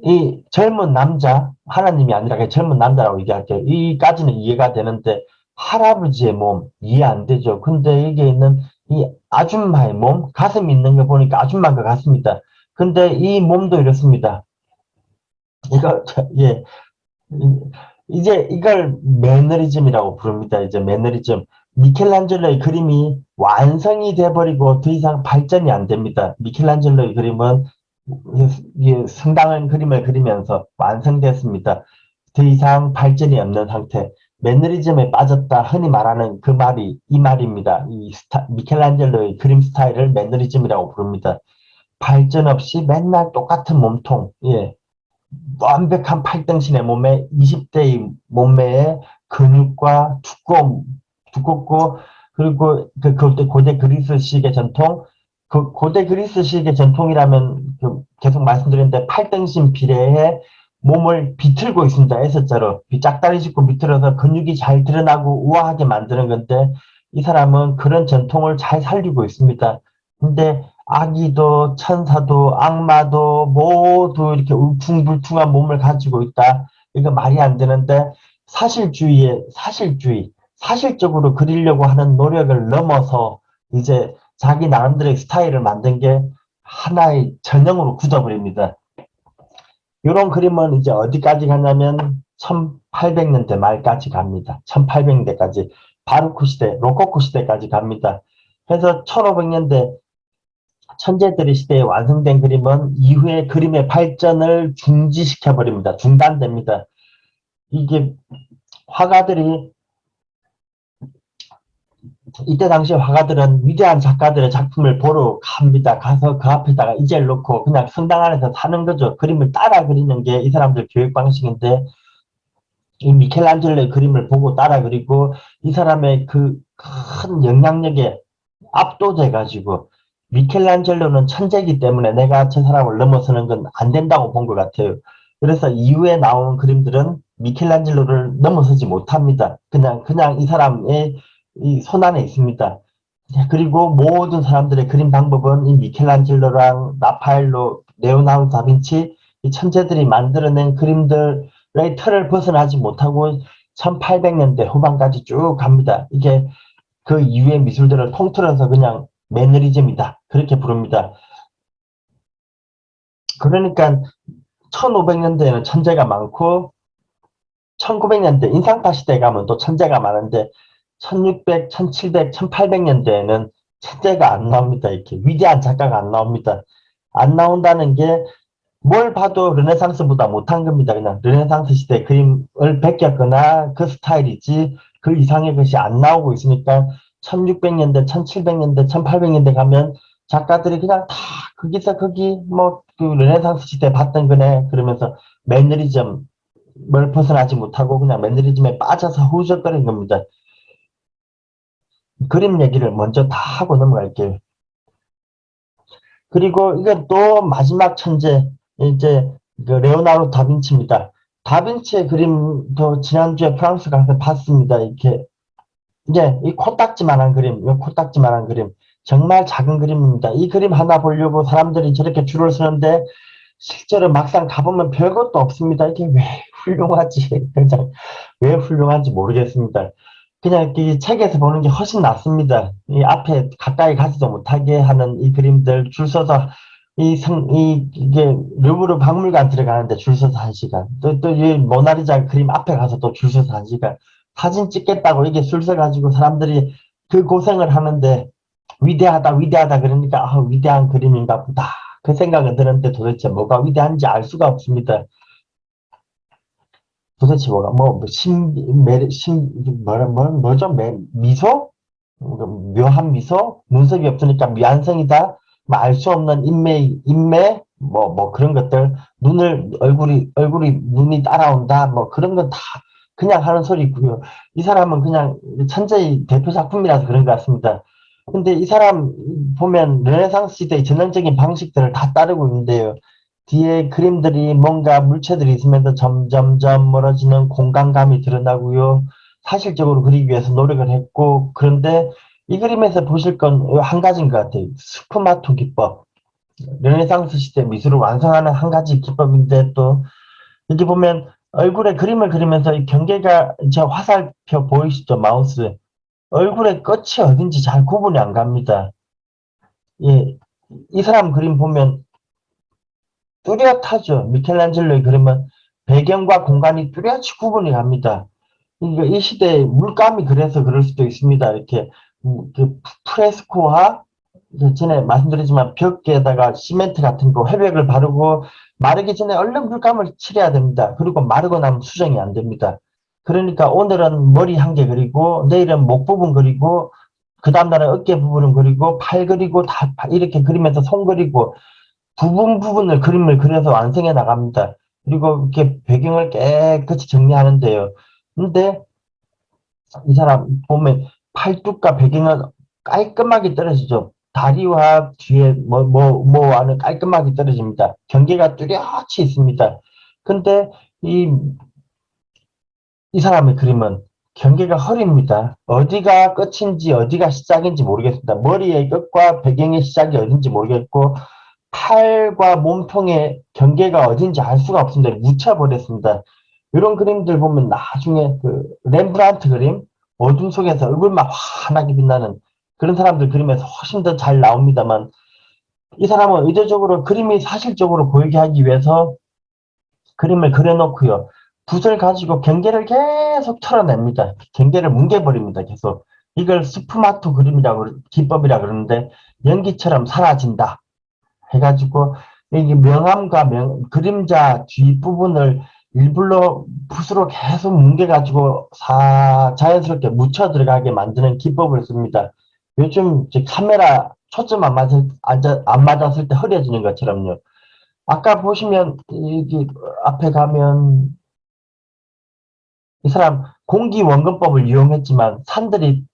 이 젊은 남자, 하나님이 아니라 그냥 젊은 남자라고 얘기할게요. 이까지는 이해가 되는데 할아버지의 몸 이해 안 되죠. 근데 여기에 있는 이 아줌마의 몸, 가슴 있는 거 보니까 아줌마인 것 같습니다. 근데 이 몸도 이렇습니다. 이거 예, 이제 이걸 매너리즘이라고 부릅니다. 이제 매너리즘. 미켈란젤로의 그림이 완성이 돼버리고 더 이상 발전이 안 됩니다. 미켈란젤로의 그림은 성당한 그림을 그리면서 완성됐습니다. 더 이상 발전이 없는 상태. 매너리즘에 빠졌다 흔히 말하는 그 말이 이 말입니다. 미켈란젤로의 그림 스타일을 매너리즘이라고 부릅니다. 발전 없이 맨날 똑같은 몸통. 예. 완벽한 팔등신의 몸에 20대의 몸매에 근육과 두껍고 그리고 그 고대 그리스식의 전통 그 고대 그리스식의 전통이라면 계속 말씀드렸는데 팔등신 비례에 몸을 비틀고 있습니다. S자로 짝다리 짚고 비틀어서 근육이 잘 드러나고 우아하게 만드는 건데 이 사람은 그런 전통을 잘 살리고 있습니다. 근데 아기도 천사도 악마도 모두 이렇게 울퉁불퉁한 몸을 가지고 있다. 이거 말이 안 되는데 사실적으로 그리려고 하는 노력을 넘어서 이제 자기 나름대로의 스타일을 만든 게 하나의 전형으로 굳어버립니다. 이런 그림은 이제 어디까지 가냐면 1800년대 말까지 갑니다. 1800년대까지 바로크 시대, 로코코 시대까지 갑니다. 그래서 1500년대 천재들의 시대에 완성된 그림은 이후에 그림의 발전을 중지시켜버립니다. 중단됩니다. 이게 화가들이 이때 당시 화가들은 위대한 작가들의 작품을 보러 갑니다. 가서 그 앞에다가 이젤 놓고 그냥 성당 안에서 사는 거죠. 그림을 따라 그리는 게 이 사람들 교육 방식인데 이 미켈란젤로의 그림을 보고 따라 그리고 이 사람의 그 큰 영향력에 압도돼가지고 미켈란젤로는 천재이기 때문에 내가 저 사람을 넘어서는 건 안 된다고 본 것 같아요. 그래서 이후에 나오는 그림들은 미켈란젤로를 넘어서지 못합니다. 그냥 이 사람의 이 손안에 있습니다. 그리고 모든 사람들의 그림 방법은 이 미켈란젤로랑 라파엘로, 레오나르도 다빈치 이 천재들이 만들어낸 그림들의 틀을 벗어나지 못하고 1800년대 후반까지 쭉 갑니다. 이게 그 이후의 미술들을 통틀어서 그냥 매너리즘이다. 그렇게 부릅니다. 그러니까 1500년대에는 천재가 많고 1900년대 인상파 시대에 가면 또 천재가 많은데 1600, 1700, 1800년대에는 천재가 안 나옵니다. 이렇게 위대한 작가가 안 나옵니다. 안 나온다는 게 뭘 봐도 르네상스보다 못한 겁니다. 그냥 르네상스 시대 그림을 베꼈거나 그 스타일이지 그 이상의 것이 안 나오고 있으니까 1600년대, 1700년대, 1800년대 가면 작가들이 그냥 다 거기서 거기 뭐 그 르네상스 시대 봤던 거네 그러면서 매너리즘을 벗어나지 못하고 그냥 매너리즘에 빠져서 후적거린 겁니다. 그림 얘기를 먼저 다 하고 넘어갈게요. 그리고 이건 또 마지막 천재 이제 그 레오나르도 다빈치입니다. 다빈치의 그림도 지난주에 프랑스 가서 봤습니다. 이렇게 이제 이 코딱지만한 그림, 이 코딱지만한 그림 정말 작은 그림입니다. 이 그림 하나 보려고 사람들이 저렇게 줄을 서는데 실제로 막상 가보면 별것도 없습니다. 이게 왜 훌륭하지? 그냥 왜 훌륭한지 모르겠습니다. 그냥 이 책에서 보는 게 훨씬 낫습니다. 이 앞에 가까이 가지도 못하게 하는 이 그림들 줄 서서 이게 루브르 박물관 들어가는데 줄 서서 1시간. 또 이 모나리자 그림 앞에 가서 또 줄 서서 1시간. 사진 찍겠다고 이게 줄 서가지고 사람들이 그 고생을 하는데 위대하다, 위대하다 그러니까 아, 위대한 그림인가 보다. 그 생각은 드는데 도대체 뭐가 위대한지 알 수가 없습니다. 도대체 뭐가 뭐죠? 미소? 묘한 미소? 눈썹이 없으니까 미완성이다. 뭐 알 수 없는 인매, 뭐 그런 것들, 얼굴이 눈이 따라온다. 뭐 그런 건 다 그냥 하는 소리고요. 이 사람은 그냥 천재의 대표 작품이라서 그런 것 같습니다. 근데 이 사람 보면 르네상스 시대의 전형적인 방식들을 다 따르고 있는데요. 뒤에 그림들이 뭔가 물체들이 있으면서 점점점 멀어지는 공간감이 드러나고요. 사실적으로 그리기 위해서 노력을 했고, 그런데 이 그림에서 보실 건 한 가지인 것 같아요. 스푸마토 기법. 르네상스 시대 미술을 완성하는 한 가지 기법인데 또, 여기 보면 얼굴에 그림을 그리면서 이 경계가, 저 화살표 보이시죠? 마우스. 얼굴의 끝이 어딘지 잘 구분이 안 갑니다. 예, 이 사람 그림 보면 뚜렷하죠. 미켈란젤로의 그림은 배경과 공간이 뚜렷이 구분이 갑니다. 이 시대에 물감이 그래서 그럴 수도 있습니다. 이렇게 그 프레스코와 전에 말씀드렸지만 벽에다가 시멘트 같은 거 회백을 바르고 마르기 전에 얼른 물감을 칠해야 됩니다. 그리고 마르고 나면 수정이 안 됩니다. 그러니까 오늘은 머리 한 개 그리고 내일은 목 부분 그리고 그 다음날은 어깨 부분은 그리고 팔 그리고 다 이렇게 그리면서 손 그리고 부분을 그림을 그려서 완성해 나갑니다. 그리고 이렇게 배경을 깨끗이 정리하는데요. 근데 이 사람 보면 팔뚝과 배경은 깔끔하게 떨어지죠. 다리와 뒤에 뭐와는 깔끔하게 떨어집니다. 경계가 뚜렷이 있습니다. 근데 이, 이 사람의 그림은 경계가 흐립니다. 어디가 끝인지 어디가 시작인지 모르겠습니다. 머리의 끝과 배경의 시작이 어딘지 모르겠고 팔과 몸통의 경계가 어딘지 알 수가 없습니다. 묻혀버렸습니다. 이런 그림들 보면 나중에 그 렘브란트 그림, 어둠 속에서 얼굴만 환하게 빛나는 그런 사람들 그림에서 훨씬 더 잘 나옵니다만 이 사람은 의도적으로 그림이 사실적으로 보이게 하기 위해서 그림을 그려놓고요. 붓을 가지고 경계를 계속 털어냅니다. 경계를 뭉개버립니다. 계속. 이걸 스푸마토 기법이라 그러는데 연기처럼 사라진다. 해가지고 이게 명암과 그림자 뒷부분을 일부러 붓으로 계속 뭉개가지고 자연스럽게 묻혀 들어가게 만드는 기법을 씁니다. 요즘 이제 카메라 초점 안 맞았을 때 흐려지는 것처럼요. 아까 보시면 여기 앞에 가면 이 사람 공기 원근법을 이용했지만 산들이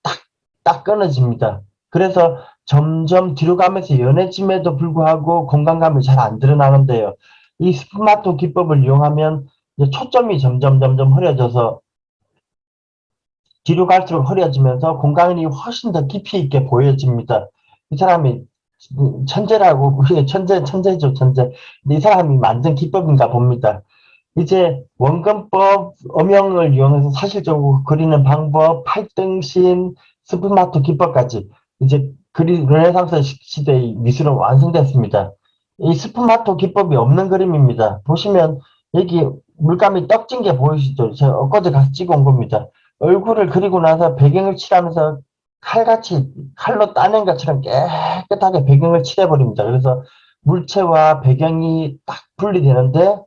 딱 끊어집니다. 그래서 점점 뒤로 가면서 연해짐에도 불구하고 공간감이 잘 안 드러나는데요. 이 스마트 기법을 이용하면 초점이 점점 흐려져서 뒤로 갈수록 흐려지면서 공간이 훨씬 더 깊이 있게 보여집니다. 이 사람이 천재라고, 천재죠, 천재. 근데 이 사람이 만든 기법인가 봅니다. 이제 원근법, 음영을 이용해서 사실적으로 그리는 방법, 팔등신, 스프마토 기법까지 이제 르네상스 시대의 미술은 완성됐습니다. 이 스프마토 기법이 없는 그림입니다. 보시면 여기 물감이 떡진 게 보이시죠? 제가 엊그제 가서 찍어 온 겁니다. 얼굴을 그리고 나서 배경을 칠하면서 칼같이 칼로 따낸 것처럼 깨끗하게 배경을 칠해버립니다. 그래서 물체와 배경이 딱 분리되는데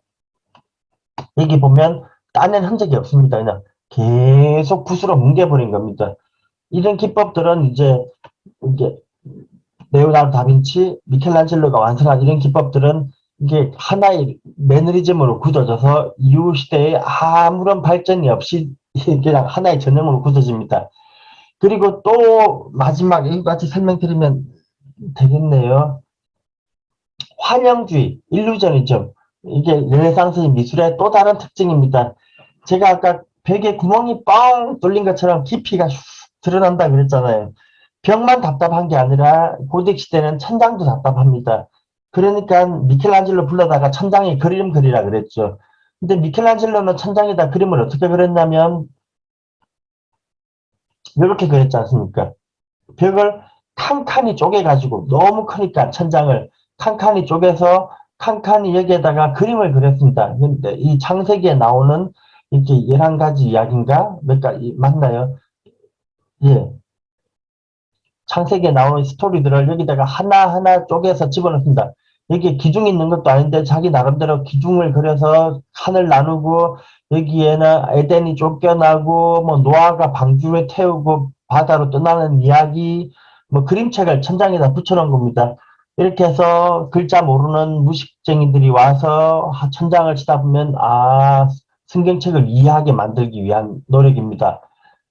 여기 보면 따낸 흔적이 없습니다. 그냥 계속 붓으로 뭉개버린 겁니다. 이런 기법들은 이제 레오나르도 다빈치, 미켈란젤로가 완성한 이런 기법들은 이게 하나의 매너리즘으로 굳어져서 이후 시대에 아무런 발전이 없이 그냥 하나의 전형으로 굳어집니다. 그리고 또 마지막 여기까지 설명드리면 되겠네요. 환영주의, 일루저니즘. 이게 르네상스 미술의 또 다른 특징입니다. 제가 아까 벽에 구멍이 뻥 뚫린 것처럼 깊이가 슉 드러난다 그랬잖아요. 벽만 답답한 게 아니라 고딕 시대는 천장도 답답합니다. 그러니까 미켈란젤로 불러다가 천장에 그림 그리라 그랬죠. 근데 미켈란젤로는 천장에다 그림을 어떻게 그렸냐면 이렇게 그렸지 않습니까? 벽을 칸칸이 쪼개가지고 너무 크니까 천장을 칸칸이 쪼개서 칸칸이 여기에다가 그림을 그렸습니다. 근데 이 창세기에 나오는 이렇게 11가지 이야기인가? 몇 가지, 맞나요? 예. 창세기에 나오는 스토리들을 여기다가 하나하나 쪼개서 집어넣습니다. 여기에 기둥이 있는 것도 아닌데 자기 나름대로 기둥을 그려서 칸을 나누고 여기에는 에덴이 쫓겨나고 뭐 노아가 방주에 태우고 바다로 떠나는 이야기 뭐 그림책을 천장에다 붙여놓은 겁니다. 이렇게 해서 글자 모르는 무식쟁이들이 와서 천장을 치다 보면 성경책을 이해하게 만들기 위한 노력입니다.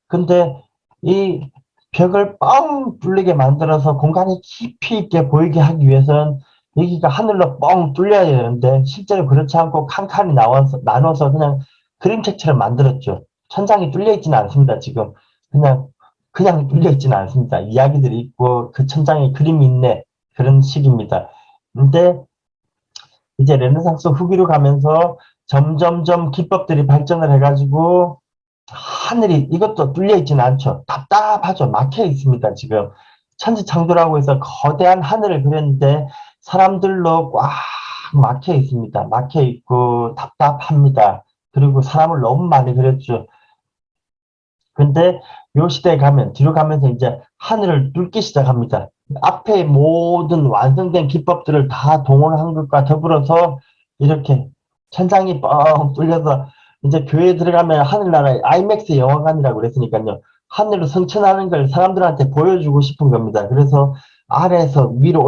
근데 이 벽을 뻥 뚫리게 만들어서 공간이 깊이 있게 보이게 하기 위해서는 여기가 하늘로 뻥 뚫려야 되는데 실제로 그렇지 않고 칸칸이 나눠서 그냥 그림책처럼 만들었죠. 천장이 뚫려 있지는 않습니다. 지금 그냥 뚫려 있지는 않습니다. 이야기들이 있고 그 천장에 그림이 있네 그런 식입니다. 근데 이제 르네상스 후기로 가면서 점점점 기법들이 발전을 해가지고 하늘이 이것도 뚫려 있지는 않죠. 답답하죠. 막혀 있습니다. 지금 천지창조라고 해서 거대한 하늘을 그렸는데 사람들로 꽉 막혀 있습니다. 막혀 있고 답답합니다. 그리고 사람을 너무 많이 그렸죠. 근데 요 시대에 가면 뒤로 가면서 이제 하늘을 뚫기 시작합니다. 앞에 모든 완성된 기법들을 다 동원한 것과 더불어서 이렇게 천장이 뻥 뚫려서 이제 교회에 들어가면 하늘나라의 아이맥스 영화관이라고 그랬으니까요. 하늘로 성천하는 걸 사람들한테 보여주고 싶은 겁니다. 그래서 아래에서 위로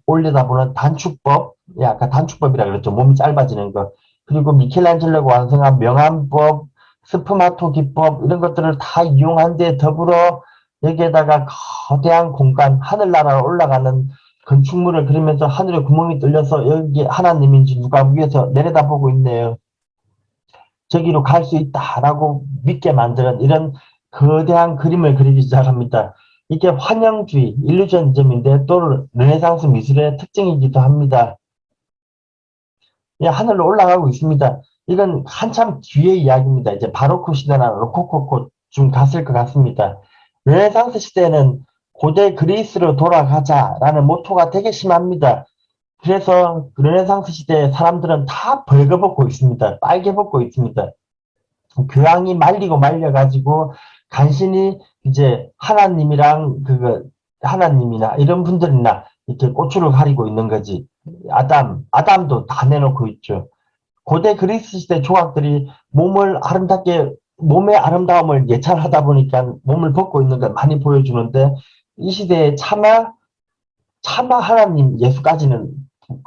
올려다보는 단축법, 아까 단축법이라고 그랬죠. 몸이 짧아지는 거. 그리고 미켈란젤로가 완성한 명암법, 스프마토 기법 이런 것들을 다 이용한 데 더불어 여기에다가 거대한 공간, 하늘나라로 올라가는 건축물을 그리면서 하늘에 구멍이 뚫려서 여기 하나님인지 누가 위에서 내려다보고 있네요. 저기로 갈 수 있다라고 믿게 만드는 이런 거대한 그림을 그리기 시작합니다. 이게 환영주의, 일루전즘인데 또 르네상스 미술의 특징이기도 합니다. 예, 하늘로 올라가고 있습니다. 이건 한참 뒤의 이야기입니다. 이제 바로크 시대나 로코코코 좀 갔을 것 같습니다. 르네상스 시대는 고대 그리스로 돌아가자라는 모토가 되게 심합니다. 그래서 르네상스 시대 사람들은 다 벌거벗고 있습니다. 빨개 벗고 있습니다. 교황이 말리고 말려가지고 간신히 이제 하나님이나 이런 분들이나 이렇게 고추를 가리고 있는 거지. 아담도 다 내놓고 있죠. 고대 그리스 시대 조각들이 몸의 아름다움을 예찬하다 보니까 몸을 벗고 있는 걸 많이 보여주는데 이 시대에 차마 하나님 예수까지는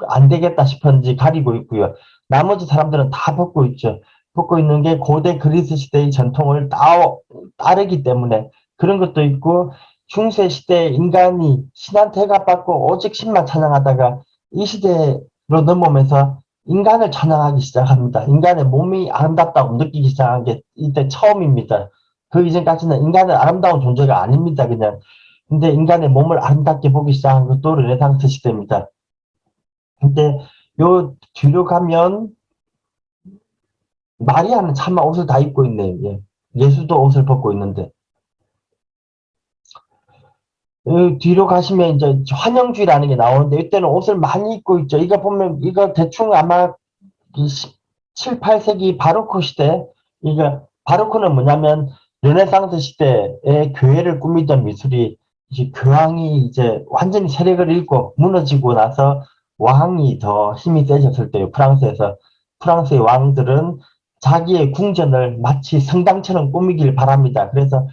안 되겠다 싶은지 가리고 있고요. 나머지 사람들은 다 벗고 있죠. 벗고 있는 게 고대 그리스 시대의 전통을 따르기 때문에 그런 것도 있고 중세 시대 인간이 신한테 해갑받고 오직 신만 찬양하다가 이 시대로 넘어오면서 인간을 찬양하기 시작합니다. 인간의 몸이 아름답다고 느끼기 시작한 게 이때 처음입니다. 그 이전까지는 인간은 아름다운 존재가 아닙니다, 그냥. 근데 인간의 몸을 아름답게 보기 시작한 것도 르네상스 시대입니다. 근데 요 뒤로 가면 마리아는 차마 옷을 다 입고 있네요. 예. 예수도 옷을 벗고 있는데. 뒤로 가시면 이제 환영주의라는 게 나오는데 이때는 옷을 많이 입고 있죠. 이거 보면 이거 대충 아마 7, 8세기 바로크 시대, 이거 바로크는 뭐냐면 르네상스 시대에 교회를 꾸미던 미술이 이제 교황이 이제 완전히 세력을 잃고 무너지고 나서 왕이 더 힘이 세졌을 때요. 프랑스에서 프랑스의 왕들은 자기의 궁전을 마치 성당처럼 꾸미길 바랍니다. 그래서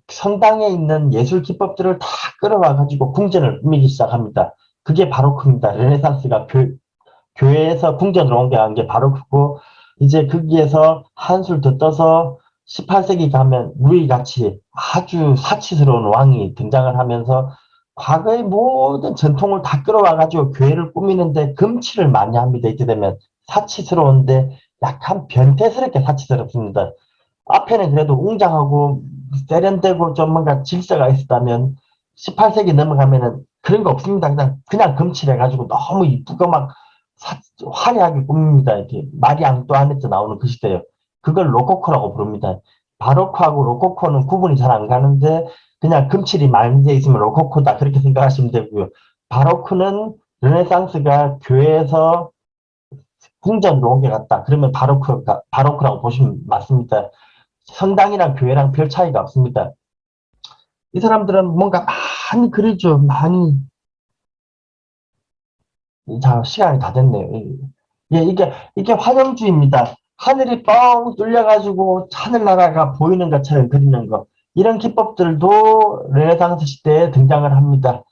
성당에 있는 예술 기법들을 다 끌어와 가지고 궁전을 꾸미기 시작합니다. 그게 바로크입니다. 르네상스가 교회에서 궁전으로 옮겨간 게 바로크고, 이제 거기에서 한술 더 떠서 18세기 가면 루이같이 아주 사치스러운 왕이 등장을 하면서 과거의 모든 전통을 다 끌어와 가지고 교회를 꾸미는데 금치를 많이 합니다. 이때 되면 사치스러운데 약간 변태스럽게 사치스럽습니다. 앞에는 그래도 웅장하고 세련되고 좀 뭔가 질서가 있었다면 18세기 넘어가면은 그런 거 없습니다. 그냥 금칠해가지고 너무 이쁘고 막 화려하게 꾸밉니다. 이렇게 마리 앙뚜아네트 나오는 그 시대예요. 그걸 로코코라고 부릅니다. 바로크하고 로코코는 구분이 잘 안 가는데 그냥 금칠이 많이 돼 있으면 로코코다 그렇게 생각하시면 되고요. 바로크는 르네상스가 교회에서 궁전으로 옮겨갔다. 그러면 바로크라고 보시면 맞습니다. 성당이랑 교회랑 별 차이가 없습니다. 이 사람들은 뭔가 많이 그리죠. 많이. 자, 시간이 다 됐네요. 예, 이게 환영주의입니다. 하늘이 뻥 뚫려가지고 하늘나라가 보이는 것처럼 그리는 거. 이런 기법들도 르네상스 시대에 등장을 합니다.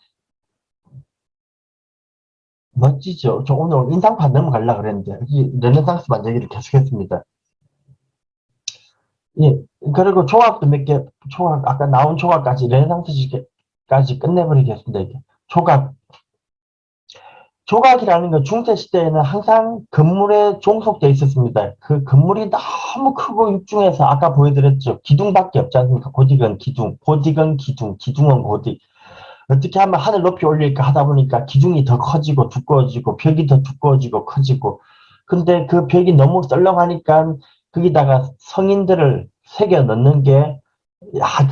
멋지죠? 저 오늘 인상판 넘어가려고 그랬는데, 이 르네상스만 얘기를 계속했습니다. 예, 그리고 조각도 몇 개, 아까 나온 조각까지, 르네상스 시대까지 끝내버리겠습니다. 이게. 조각이라는 건 중세 시대에는 항상 건물에 종속되어 있었습니다. 그 건물이 너무 크고 육중해서 아까 보여드렸죠. 기둥밖에 없지 않습니까? 고딕은 기둥, 고딕은 기둥, 기둥은 고딕. 어떻게 하면 하늘 높이 올릴까 하다 보니까 기둥이 더 커지고 두꺼워지고 벽이 더 두꺼워지고 커지고. 근데 그 벽이 너무 썰렁하니까 거기다가 성인들을 새겨 넣는 게,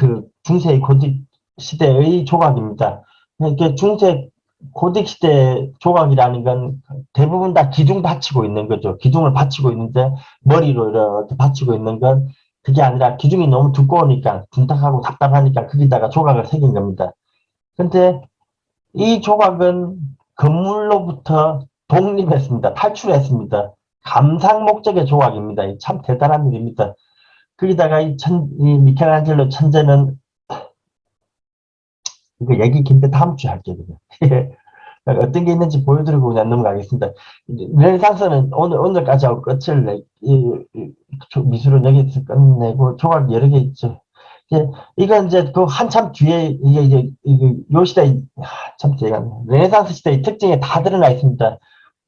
그 중세의 고딕 시대의 조각입니다. 이게 중세 고딕 시대 조각이라는 건 대부분 다 기둥 받치고 있는 거죠. 기둥을 받치고 있는데 머리로 이렇게 받치고 있는 건 그게 아니라 기둥이 너무 두꺼우니까 둔탁하고 답답하니까 거기다가 조각을 새긴 겁니다. 근데 이 조각은 건물로부터 독립했습니다. 탈출했습니다. 감상 목적의 조각입니다. 참 대단한 일입니다. 거기다가 이 미켈란젤로 천재는, 이거 얘기 긴데 다음 주에 할게요. 어떤 게 있는지 보여드리고 그냥 넘어가겠습니다. 르네상스는 오늘까지 하고 끝을 미술은 여기서 끝내고 조각 여러 개 있죠. 이건 이제 그 한참 뒤에 이게 요 시대, 참 제가 르네상스 시대의 특징에 다 드러나 있습니다.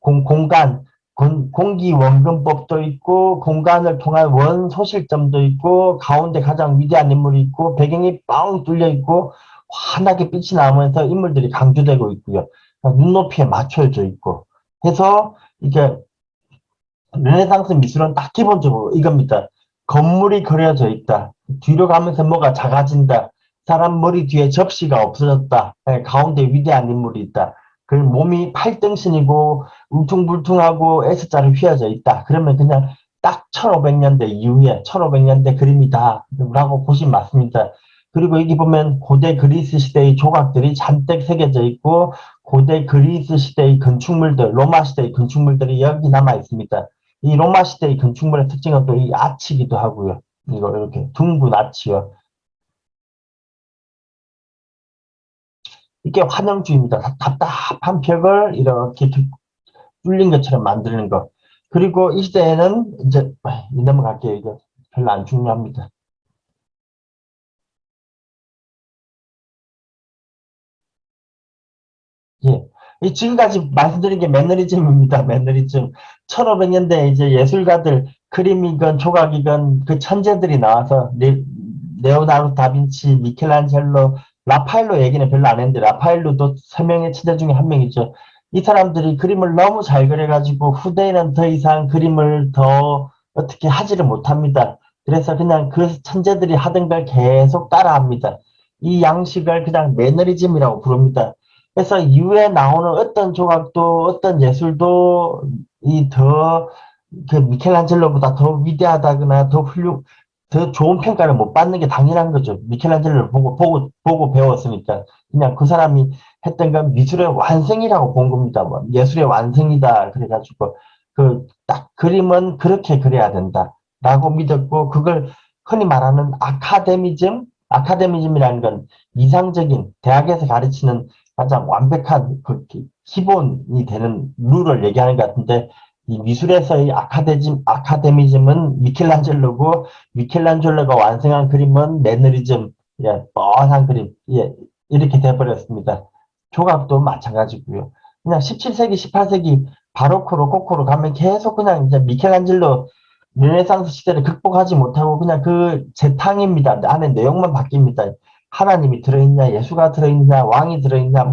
공간, 공기 원근법도 있고 공간을 통한 원소실점도 있고 가운데 가장 위대한 인물이 있고 배경이 뻥 뚫려 있고 환하게 빛이 나면서 인물들이 강조되고 있고요. 눈높이에 맞춰져 있고 해서 이게 르네상스 미술은 딱 기본적으로 이겁니다. 건물이 그려져 있다. 뒤로 가면서 뭐가 작아진다. 사람 머리 뒤에 접시가 없어졌다. 가운데 위대한 인물이 있다. 그 몸이 팔등신이고 울퉁불퉁하고 S자로 휘어져 있다. 그러면 그냥 딱 1500년대 이후에 1500년대 그림이다 라고 보시면 맞습니다. 그리고 여기 보면 고대 그리스 시대의 조각들이 잔뜩 새겨져 있고 고대 그리스 시대의 건축물들, 로마 시대의 건축물들이 여기 남아 있습니다. 이 로마 시대의 건축물의 특징은 또 이 아치기도 하고요. 이거 이렇게 둥근 아치요. 이게 환영주의입니다. 답답한 벽을 이렇게 뚫린 것처럼 만드는 거. 그리고 이 시대에는 이제 넘어갈게요. 이거 별로 안 중요합니다. 예. 지금까지 말씀드린 게 매너리즘입니다. 매너리즘. 1500년대 이제 예술가들, 그림이건 조각이건 그 천재들이 나와서 레오나르도 다빈치, 미켈란젤로, 라파엘로 얘기는 별로 안 했는데 라파엘로도 세 명의 치대 중에 한 명이죠. 이 사람들이 그림을 너무 잘 그려가지고 후대에는 더 이상 그림을 더 어떻게 하지를 못합니다. 그래서 그냥 그 천재들이 하던 걸 계속 따라합니다. 이 양식을 그냥 매너리즘이라고 부릅니다. 그래서 이후에 나오는 어떤 조각도 어떤 예술도 그 미켈란젤로보다 더 위대하다거나 더 좋은 평가를 못 받는 게 당연한 거죠. 미켈란젤로를 보고 배웠으니까. 그냥 그 사람이 했던 건 미술의 완성이라고 본 겁니다. 뭐 예술의 완성이다. 그래가지고, 딱 그림은 그렇게 그려야 된다. 라고 믿었고, 그걸 흔히 말하는 아카데미즘이라는 건 이상적인, 대학에서 가르치는 가장 완벽한 기본이 되는 룰을 얘기하는 것 같은데, 이 미술에서의 아카데미즘은 미켈란젤로고, 미켈란젤로가 완성한 그림은 매너리즘, 예, 뻔한 그림, 예, 이렇게 돼버렸습니다. 조각도 마찬가지고요. 그냥 17세기, 18세기 바로크로 코코로 가면 계속 그냥 이제 미켈란젤로 르네상스 시대를 극복하지 못하고 그냥 그 재탕입니다. 안에 내용만 바뀝니다. 하나님이 들어있냐, 예수가 들어있냐, 왕이 들어있냐,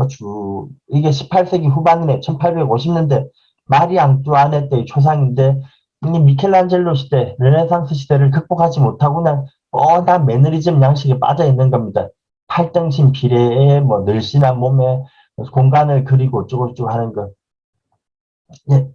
이게 18세기 후반이네, 1850년대 마리 앙뚜아네 때의 초상인데, 이 미켈란젤로 시대, 르네상스 시대를 극복하지 못하고 그냥 뻔한 매너리즘 양식에 빠져 있는 겁니다. 팔등신 비례에 뭐 늘씬한 몸에 공간을 그리고 어쩌고저쩌고 하는 거. 예.